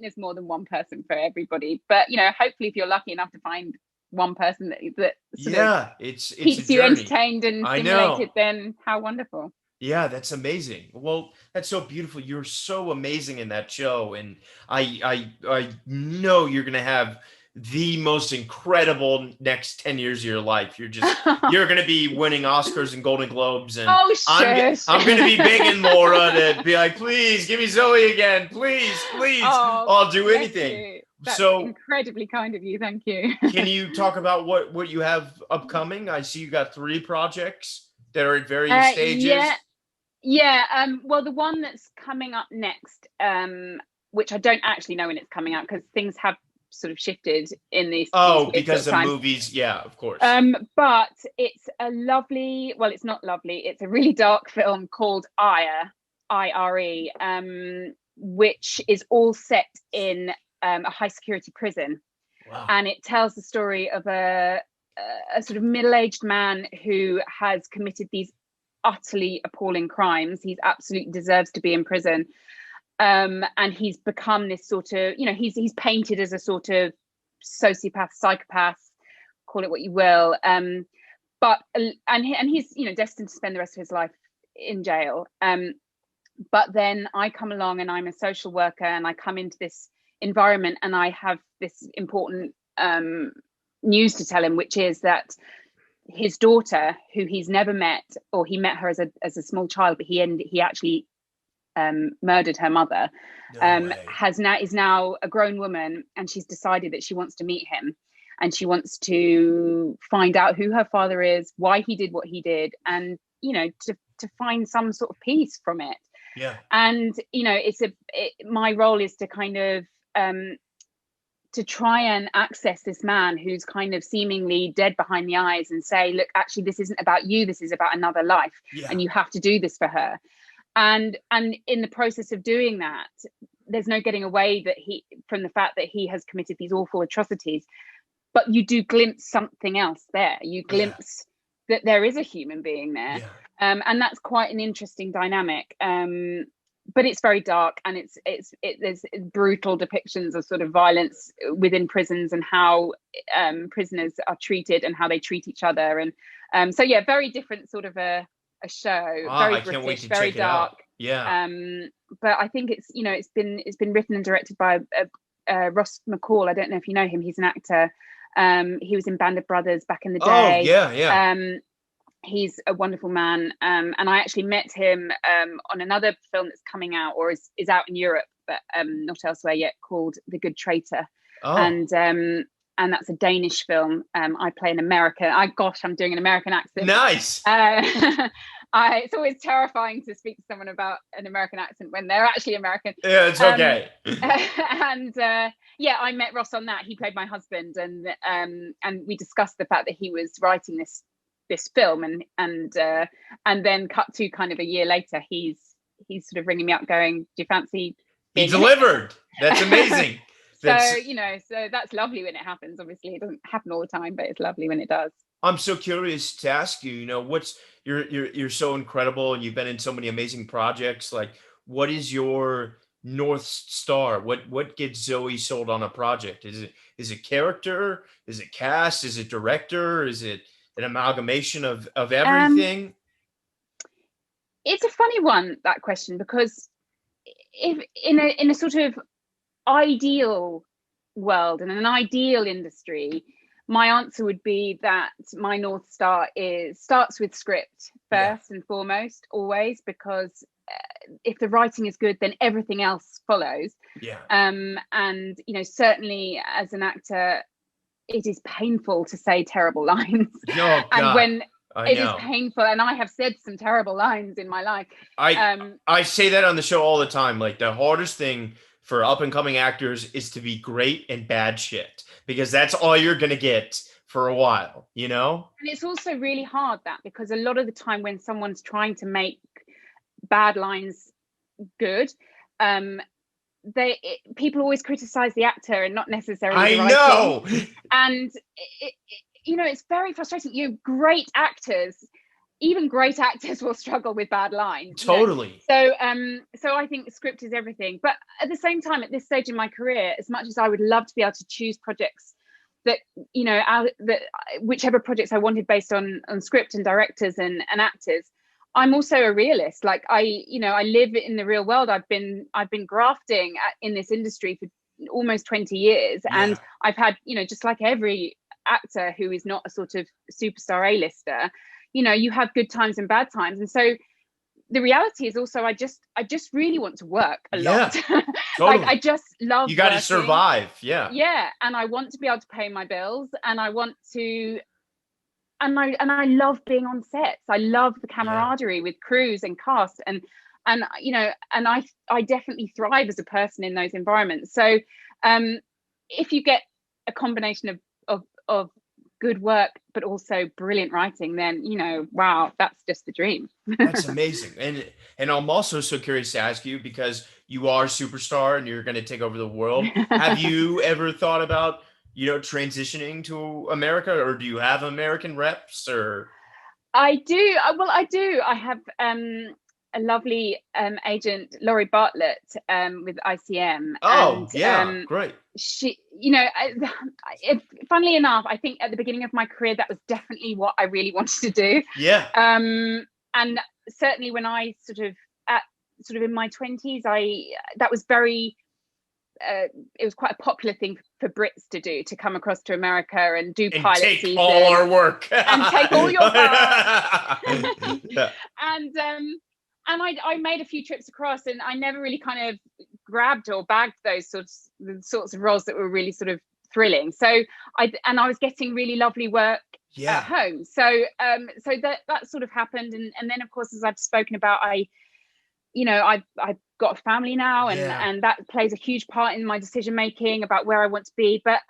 [SPEAKER 2] there's more than one person for everybody. But hopefully, if you're lucky enough to find one person that
[SPEAKER 1] it's
[SPEAKER 2] keeps you entertained and stimulated, then how wonderful.
[SPEAKER 1] Yeah, that's amazing. Well, that's so beautiful. You're so amazing in that show, and I know you're gonna have the most incredible next 10 years of your life. You're going to be winning Oscars and Golden Globes. And I'm going to be begging Laura to be like, please give me Zoe again. Please. I'll do anything.
[SPEAKER 2] That's so incredibly kind of you. Thank you.
[SPEAKER 1] Can you talk about what you have upcoming? I see you got 3 projects that are at various stages.
[SPEAKER 2] Well, the one that's coming up next, which I don't actually know when it's coming out because things have sort of shifted in these
[SPEAKER 1] because of movies, of course,
[SPEAKER 2] but it's a lovely, well, it's not lovely, it's a really dark film called Ire, IRE, which is all set in a high security prison.
[SPEAKER 1] Wow.
[SPEAKER 2] And it tells the story of a sort of middle-aged man who has committed these utterly appalling crimes. He absolutely deserves to be in prison. And he's become this sort of, he's painted as a sort of sociopath, psychopath, call it what you will. But he's, destined to spend the rest of his life in jail. But then I come along and I'm a social worker and I come into this environment and I have this important news to tell him, which is that his daughter, who he's never met, or he met her as a small child, but he actually murdered her mother,
[SPEAKER 1] No way.
[SPEAKER 2] is now a grown woman, and she's decided that she wants to meet him, and she wants to find out who her father is, why he did what he did, and to find some sort of peace from it.
[SPEAKER 1] Yeah.
[SPEAKER 2] And my role is to kind of to try and access this man who's kind of seemingly dead behind the eyes, and say, look, actually, this isn't about you, this is about another life.
[SPEAKER 1] Yeah.
[SPEAKER 2] And you have to do this for her. And in the process of doing that, there's no getting away from the fact that he has committed these awful atrocities. But you do glimpse something else there. You glimpse that there is a human being there.
[SPEAKER 1] Yeah.
[SPEAKER 2] And that's quite an interesting dynamic. But it's very dark, and there's brutal depictions of sort of violence within prisons, and how prisoners are treated and how they treat each other. And so very different sort of a show. Very
[SPEAKER 1] I
[SPEAKER 2] British,
[SPEAKER 1] can't wait to
[SPEAKER 2] very
[SPEAKER 1] check it
[SPEAKER 2] dark.
[SPEAKER 1] out. Yeah.
[SPEAKER 2] But I think it's been written and directed by Ross McCall. I don't know if you know him. He's an actor. He was in Band of Brothers back in the day.
[SPEAKER 1] Oh, yeah.
[SPEAKER 2] He's a wonderful man. And I actually met him on another film that's coming out, or is out in Europe, but not elsewhere yet, called The Good Traitor.
[SPEAKER 1] Oh.
[SPEAKER 2] And that's a Danish film. I play an American. I'm doing an American accent.
[SPEAKER 1] Nice.
[SPEAKER 2] It's always terrifying to speak to someone about an American accent when they're actually American.
[SPEAKER 1] Yeah, it's okay.
[SPEAKER 2] I met Ross on that. He played my husband, and we discussed the fact that he was writing this film, and then cut to kind of a year later, he's sort of ringing me up going, do you fancy
[SPEAKER 1] he delivered? That's amazing.
[SPEAKER 2] So that's lovely when it happens. Obviously it doesn't happen all the time, but it's lovely when it does.
[SPEAKER 1] I'm so curious to ask you, what's you're so incredible, and you've been in so many amazing projects. Like, what is your North Star? What gets Zoë sold on a project? Is it character? Is it cast? Is it director? Is it an amalgamation of everything?
[SPEAKER 2] It's a funny one, that question, because if in a sort of ideal world and an ideal industry, my answer would be that my North Star starts with script first and foremost, always, because if the writing is good, then everything else follows.
[SPEAKER 1] Yeah.
[SPEAKER 2] And certainly as an actor, it is painful to say terrible lines.
[SPEAKER 1] Oh, God.
[SPEAKER 2] And when
[SPEAKER 1] it
[SPEAKER 2] is painful, and I have said some terrible lines in my life.
[SPEAKER 1] I say that on the show all the time. Like, the hardest thing for up and coming actors is to be great and bad shit, because that's all you're going to get for a while, And
[SPEAKER 2] it's also really hard, because a lot of the time when someone's trying to make bad lines good, people always criticize the actor and not necessarily the writing.
[SPEAKER 1] I know.
[SPEAKER 2] And it's very frustrating. Great actors, even great actors, will struggle with bad lines.
[SPEAKER 1] Totally.
[SPEAKER 2] So I think the script is everything. But at the same time, at this stage in my career, as much as I would love to be able to choose projects that whichever projects I wanted based on script and directors and actors, I'm also a realist. Like, I live in the real world. I've been grafting in this industry for almost 20 years, and I've had, just like every actor who is not a sort of superstar A-lister, you have good times and bad times. And so the reality is also I just really want to work a lot.
[SPEAKER 1] Totally.
[SPEAKER 2] Like, I just love
[SPEAKER 1] you got to survive.
[SPEAKER 2] Yeah. And I want to be able to pay my bills, and I want to, and I love being on sets. I love the camaraderie with crews and cast, and I definitely thrive as a person in those environments. So if you get a combination of good work but also brilliant writing, then wow, that's just the dream.
[SPEAKER 1] That's amazing. And I'm also so curious to ask you, because you are a superstar and you're going to take over the world. Have you ever thought about transitioning to America, or do you have American reps? Or
[SPEAKER 2] I do. I have a lovely agent, Laurie Bartlett, with ICM.
[SPEAKER 1] Oh,
[SPEAKER 2] and,
[SPEAKER 1] great.
[SPEAKER 2] She, funnily enough, I think at the beginning of my career, that was definitely what I really wanted to do.
[SPEAKER 1] Yeah.
[SPEAKER 2] And certainly when I sort of in my 20s, that was very. It was quite a popular thing for Brits to do, to come across to America and do pilot
[SPEAKER 1] take
[SPEAKER 2] season,
[SPEAKER 1] all our work
[SPEAKER 2] and take all your parts.
[SPEAKER 1] Yeah.
[SPEAKER 2] I made a few trips across, and I never really kind of grabbed or bagged those sorts of roles that were really sort of thrilling. So I was getting really lovely work at home. So that sort of happened, and then of course, as I've spoken about, I've got a family now, and that plays a huge part in my decision making about where I want to be. But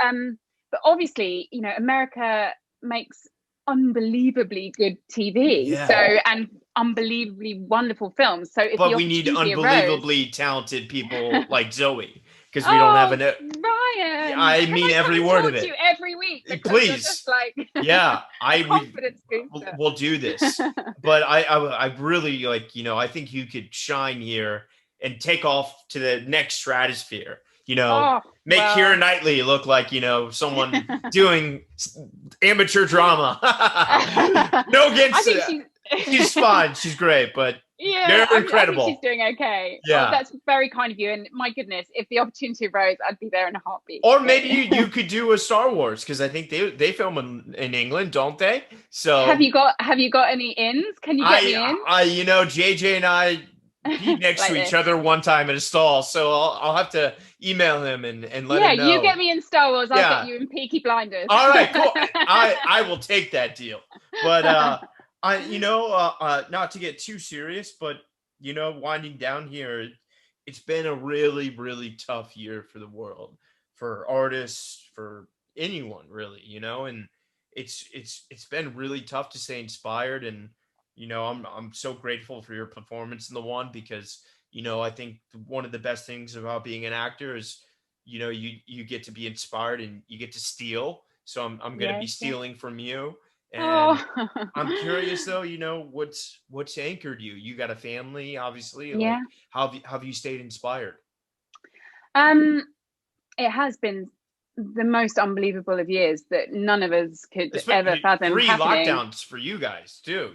[SPEAKER 2] obviously, America makes unbelievably good TV, and unbelievably wonderful films. So if
[SPEAKER 1] but we need unbelievably talented people like Zoe, because we don't have an
[SPEAKER 2] Ryan.
[SPEAKER 1] I mean every word of it.
[SPEAKER 2] To you every week,
[SPEAKER 1] please. We'll do this. But I really I think you could shine here and take off to the next stratosphere. Make Keira Knightley look like someone doing amateur drama. No against she's fine, she's great, but they're incredible.
[SPEAKER 2] I think she's doing okay.
[SPEAKER 1] Yeah,
[SPEAKER 2] that's very kind of you. And my goodness, if the opportunity arose, I'd be there in a heartbeat.
[SPEAKER 1] Or maybe you could do a Star Wars, because I think they film in England, don't they? So
[SPEAKER 2] have you got any ins? Can you get me in?
[SPEAKER 1] JJ and I peed next to each other one time at a stall, so I'll have to email him and let him know.
[SPEAKER 2] You get me in Star Wars, I'll get you in Peaky Blinders.
[SPEAKER 1] All right, cool. I will take that deal. But not to get too serious, but winding down here, it's been a really, really tough year for the world, for artists, for anyone really, and it's been really tough to stay inspired. And I'm so grateful for your performance in the one, because I think one of the best things about being an actor is you get to be inspired and you get to steal. So I'm going to be stealing from you. And I'm curious though, what's anchored you? You got a family, obviously.
[SPEAKER 2] Yeah.
[SPEAKER 1] How have you stayed inspired?
[SPEAKER 2] It has been the most unbelievable of years that none of us could ever fathom.
[SPEAKER 1] 3
[SPEAKER 2] happening.
[SPEAKER 1] Lockdowns for you guys too.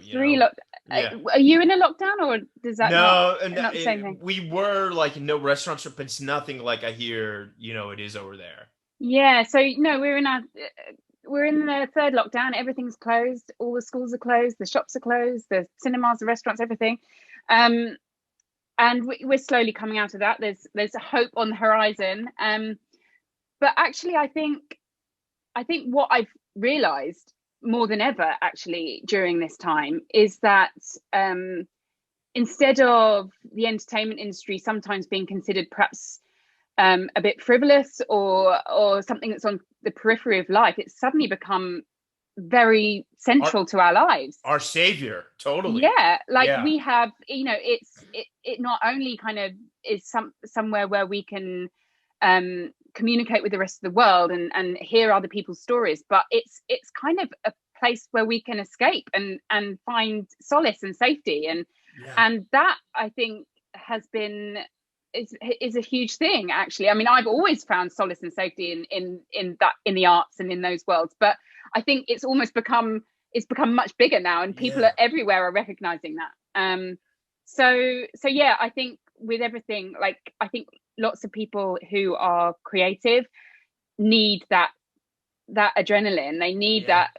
[SPEAKER 2] Are you in a lockdown, or does that not the same thing?
[SPEAKER 1] We were no restaurants, but it's nothing like I hear it is over there.
[SPEAKER 2] Yeah, so no, we're in the 3rd lockdown. Everything's closed. All the schools are closed. The shops are closed. The cinemas, the restaurants, everything. And we're slowly coming out of that. There's a hope on the horizon. But actually, I think what I've realized more than ever actually during this time is that instead of the entertainment industry sometimes being considered perhaps a bit frivolous or something that's on the periphery of life, it's suddenly become very central to our lives.
[SPEAKER 1] Our savior, totally.
[SPEAKER 2] We have, it not only kind of is somewhere where we can communicate with the rest of the world and hear other people's stories, but it's kind of a place where we can escape and find solace and safety, and that I think has been is a huge thing actually. I mean, I've always found solace and safety in the arts and in those worlds, but I think it's become much bigger now, and people are everywhere are recognizing that. So yeah, I think with everything, I think lots of people who are creative need that adrenaline. They need that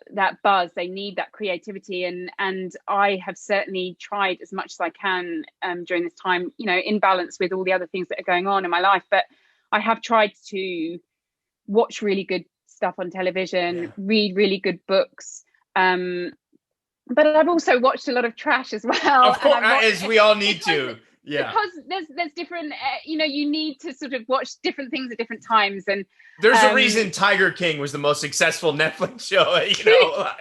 [SPEAKER 2] buzz. They need that creativity, and I have certainly tried as much as I can during this time, in balance with all the other things that are going on in my life. But I have tried to watch really good stuff on television, read really good books. But I've also watched a lot of trash as well.
[SPEAKER 1] Of course, as we all need to. Yeah,
[SPEAKER 2] because there's different, you need to sort of watch different things at different times, and
[SPEAKER 1] there's a reason Tiger King was the most successful Netflix show.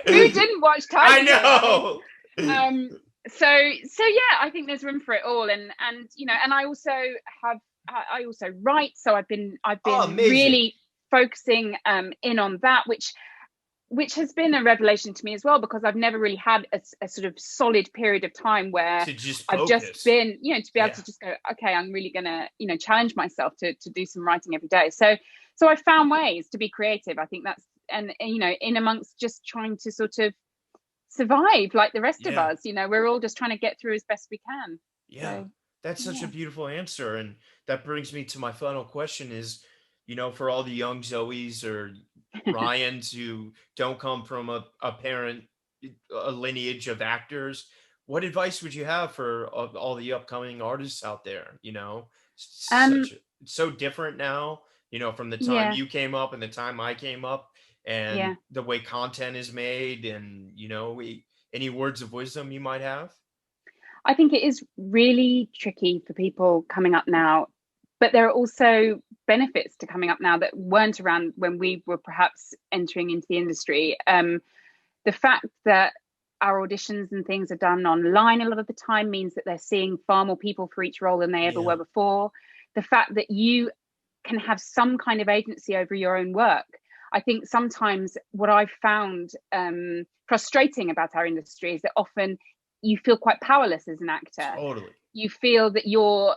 [SPEAKER 2] Who didn't watch Tiger King?
[SPEAKER 1] I
[SPEAKER 2] know. So yeah, I think there's room for it all, and I also write, so I've been really focusing in on that, which has been a revelation to me as well, because I've never really had a sort of solid period of time where I've just been, to be able to just go, okay, I'm really going to, challenge myself to do some writing every day. So I found ways to be creative. I think that's, and in amongst just trying to sort of survive like the rest of us, we're all just trying to get through as best we can.
[SPEAKER 1] Yeah, so, that's such a beautiful answer. And that brings me to my final question is, for all the young Zoes or Ryans who don't come from a lineage of actors, what advice would you have for all the upcoming artists out there?
[SPEAKER 2] Um,
[SPEAKER 1] It's so different now, from the time
[SPEAKER 2] yeah,
[SPEAKER 1] you came up and the time I came up, and
[SPEAKER 2] yeah.
[SPEAKER 1] the way content is made, and any words of wisdom you might have?
[SPEAKER 2] I think it is really tricky for people coming up now, but there are also benefits to coming up now that weren't around when we were perhaps entering into the industry. The fact that our auditions and things are done online a lot of the time means that they're seeing far more people for each role than they ever were before. The fact that you can have some kind of agency over your own work. I think sometimes what I've found frustrating about our industry is that often you feel quite powerless as an actor.
[SPEAKER 1] Totally.
[SPEAKER 2] You feel that your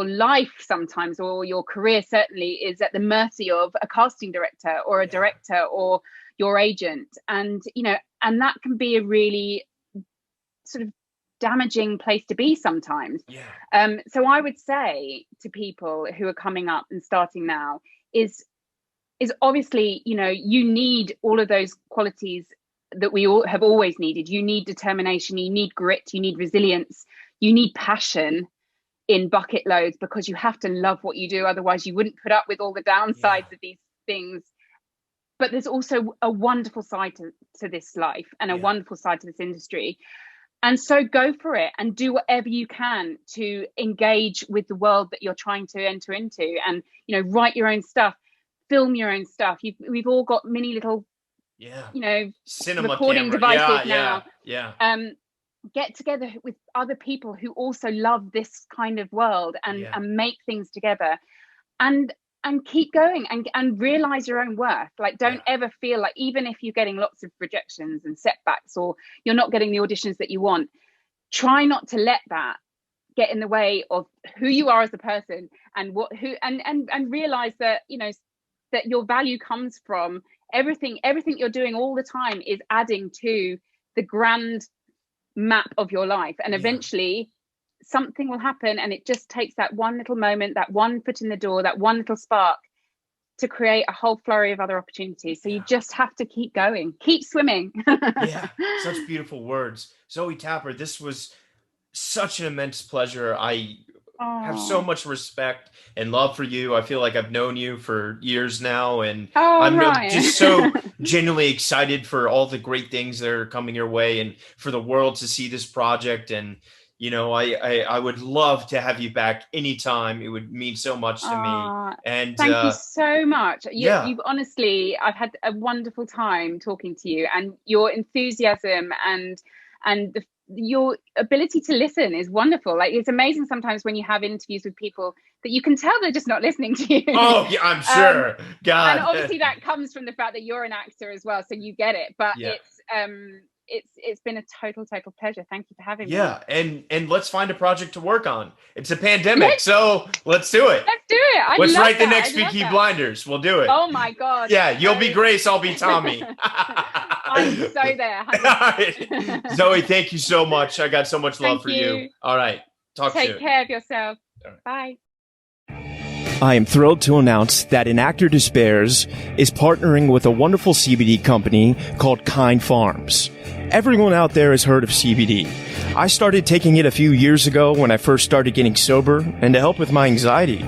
[SPEAKER 2] life sometimes, or your career certainly, is at the mercy of a casting director or a director or your agent. And that can be a really sort of damaging place to be sometimes. So I would say to people who are coming up and starting now is obviously, you need all of those qualities that we all have always needed. You need determination, you need grit, you need resilience, you need passion in bucket loads, because you have to love what you do. Otherwise you wouldn't put up with all the downsides of these things. But there's also a wonderful side to this life, and a wonderful side to this industry. And so go for it and do whatever you can to engage with the world that you're trying to enter into, and write your own stuff, film your own stuff. We've all got mini little
[SPEAKER 1] cinema
[SPEAKER 2] recording
[SPEAKER 1] camera
[SPEAKER 2] devices now. Get together with other people who also love this kind of world, and make things together, and keep going, and realize your own worth. Like, don't ever feel like, even if you're getting lots of rejections and setbacks, or you're not getting the auditions that you want, try not to let that get in the way of who you are as a person, and realize that that your value comes from everything you're doing all the time is adding to the grand map of your life. And eventually something will happen, and it just takes that one little moment, that one foot in the door, that one little spark to create a whole flurry of other opportunities. So you just have to keep going, keep swimming.
[SPEAKER 1] Such beautiful words. Zoë Tapper, this was such an immense pleasure. I have so much respect and love for you. I feel like I've known you for years now, and I'm just so genuinely excited for all the great things that are coming your way, and for the world to see this project. And I would love to have you back anytime. It would mean so much to me. And
[SPEAKER 2] thank you so much. You've honestly, I've had a wonderful time talking to you, and your enthusiasm and your ability to listen is wonderful. Like, it's amazing sometimes when you have interviews with people that you can tell they're just not listening to you.
[SPEAKER 1] Oh yeah, I'm sure. God.
[SPEAKER 2] And obviously that comes from the fact that you're an actor as well, so you get it. But it's been a total pleasure. Thank you for having me.
[SPEAKER 1] And let's find a project to work on. It's a pandemic, so let's do it.
[SPEAKER 2] Let's do it.
[SPEAKER 1] Let's write the next Peaky Blinders. We'll do it.
[SPEAKER 2] Oh my God.
[SPEAKER 1] Yeah, you'll be Grace, I'll be Tommy.
[SPEAKER 2] I'm so there.
[SPEAKER 1] All right. Zoë, thank you so much. I got so much love for you. All right.
[SPEAKER 2] Take care of yourself. Bye.
[SPEAKER 3] I am thrilled to announce that An Actor Despairs is partnering with a wonderful CBD company called Kind Farms. Everyone out there has heard of CBD. I started taking it a few years ago when I first started getting sober, and to help with my anxiety.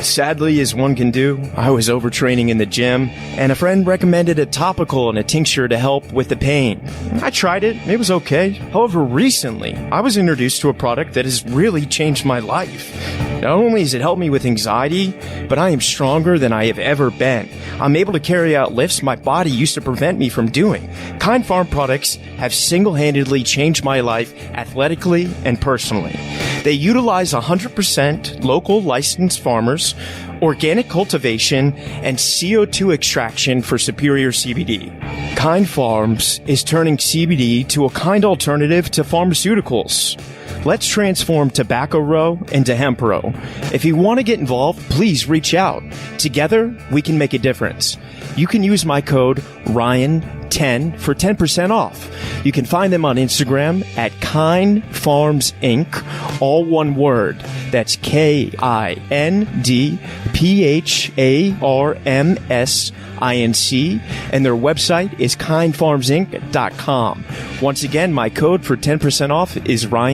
[SPEAKER 3] Sadly, as one can do, I was overtraining in the gym, and a friend recommended a topical and a tincture to help with the pain. I tried it, it was okay. However, recently, I was introduced to a product that has really changed my life. Not only has it helped me with anxiety, but I am stronger than I have ever been. I'm able to carry out lifts my body used to prevent me from doing. Kind Farm products have single-handedly changed my life athletically and personally. They utilize 100% local licensed farmers, organic cultivation, and CO2 extraction for superior CBD. Kind Farms is turning CBD to a kind alternative to pharmaceuticals. Let's transform tobacco row into hemp row. If you want to get involved, please reach out. Together, we can make a difference. You can use my code RYAN10 for 10% off. You can find them on Instagram at Kind Farms Inc., all one word. That's KIND PHARMSINC, and their website is kindfarmsinc.com. Once again, my code for 10% off is Ryan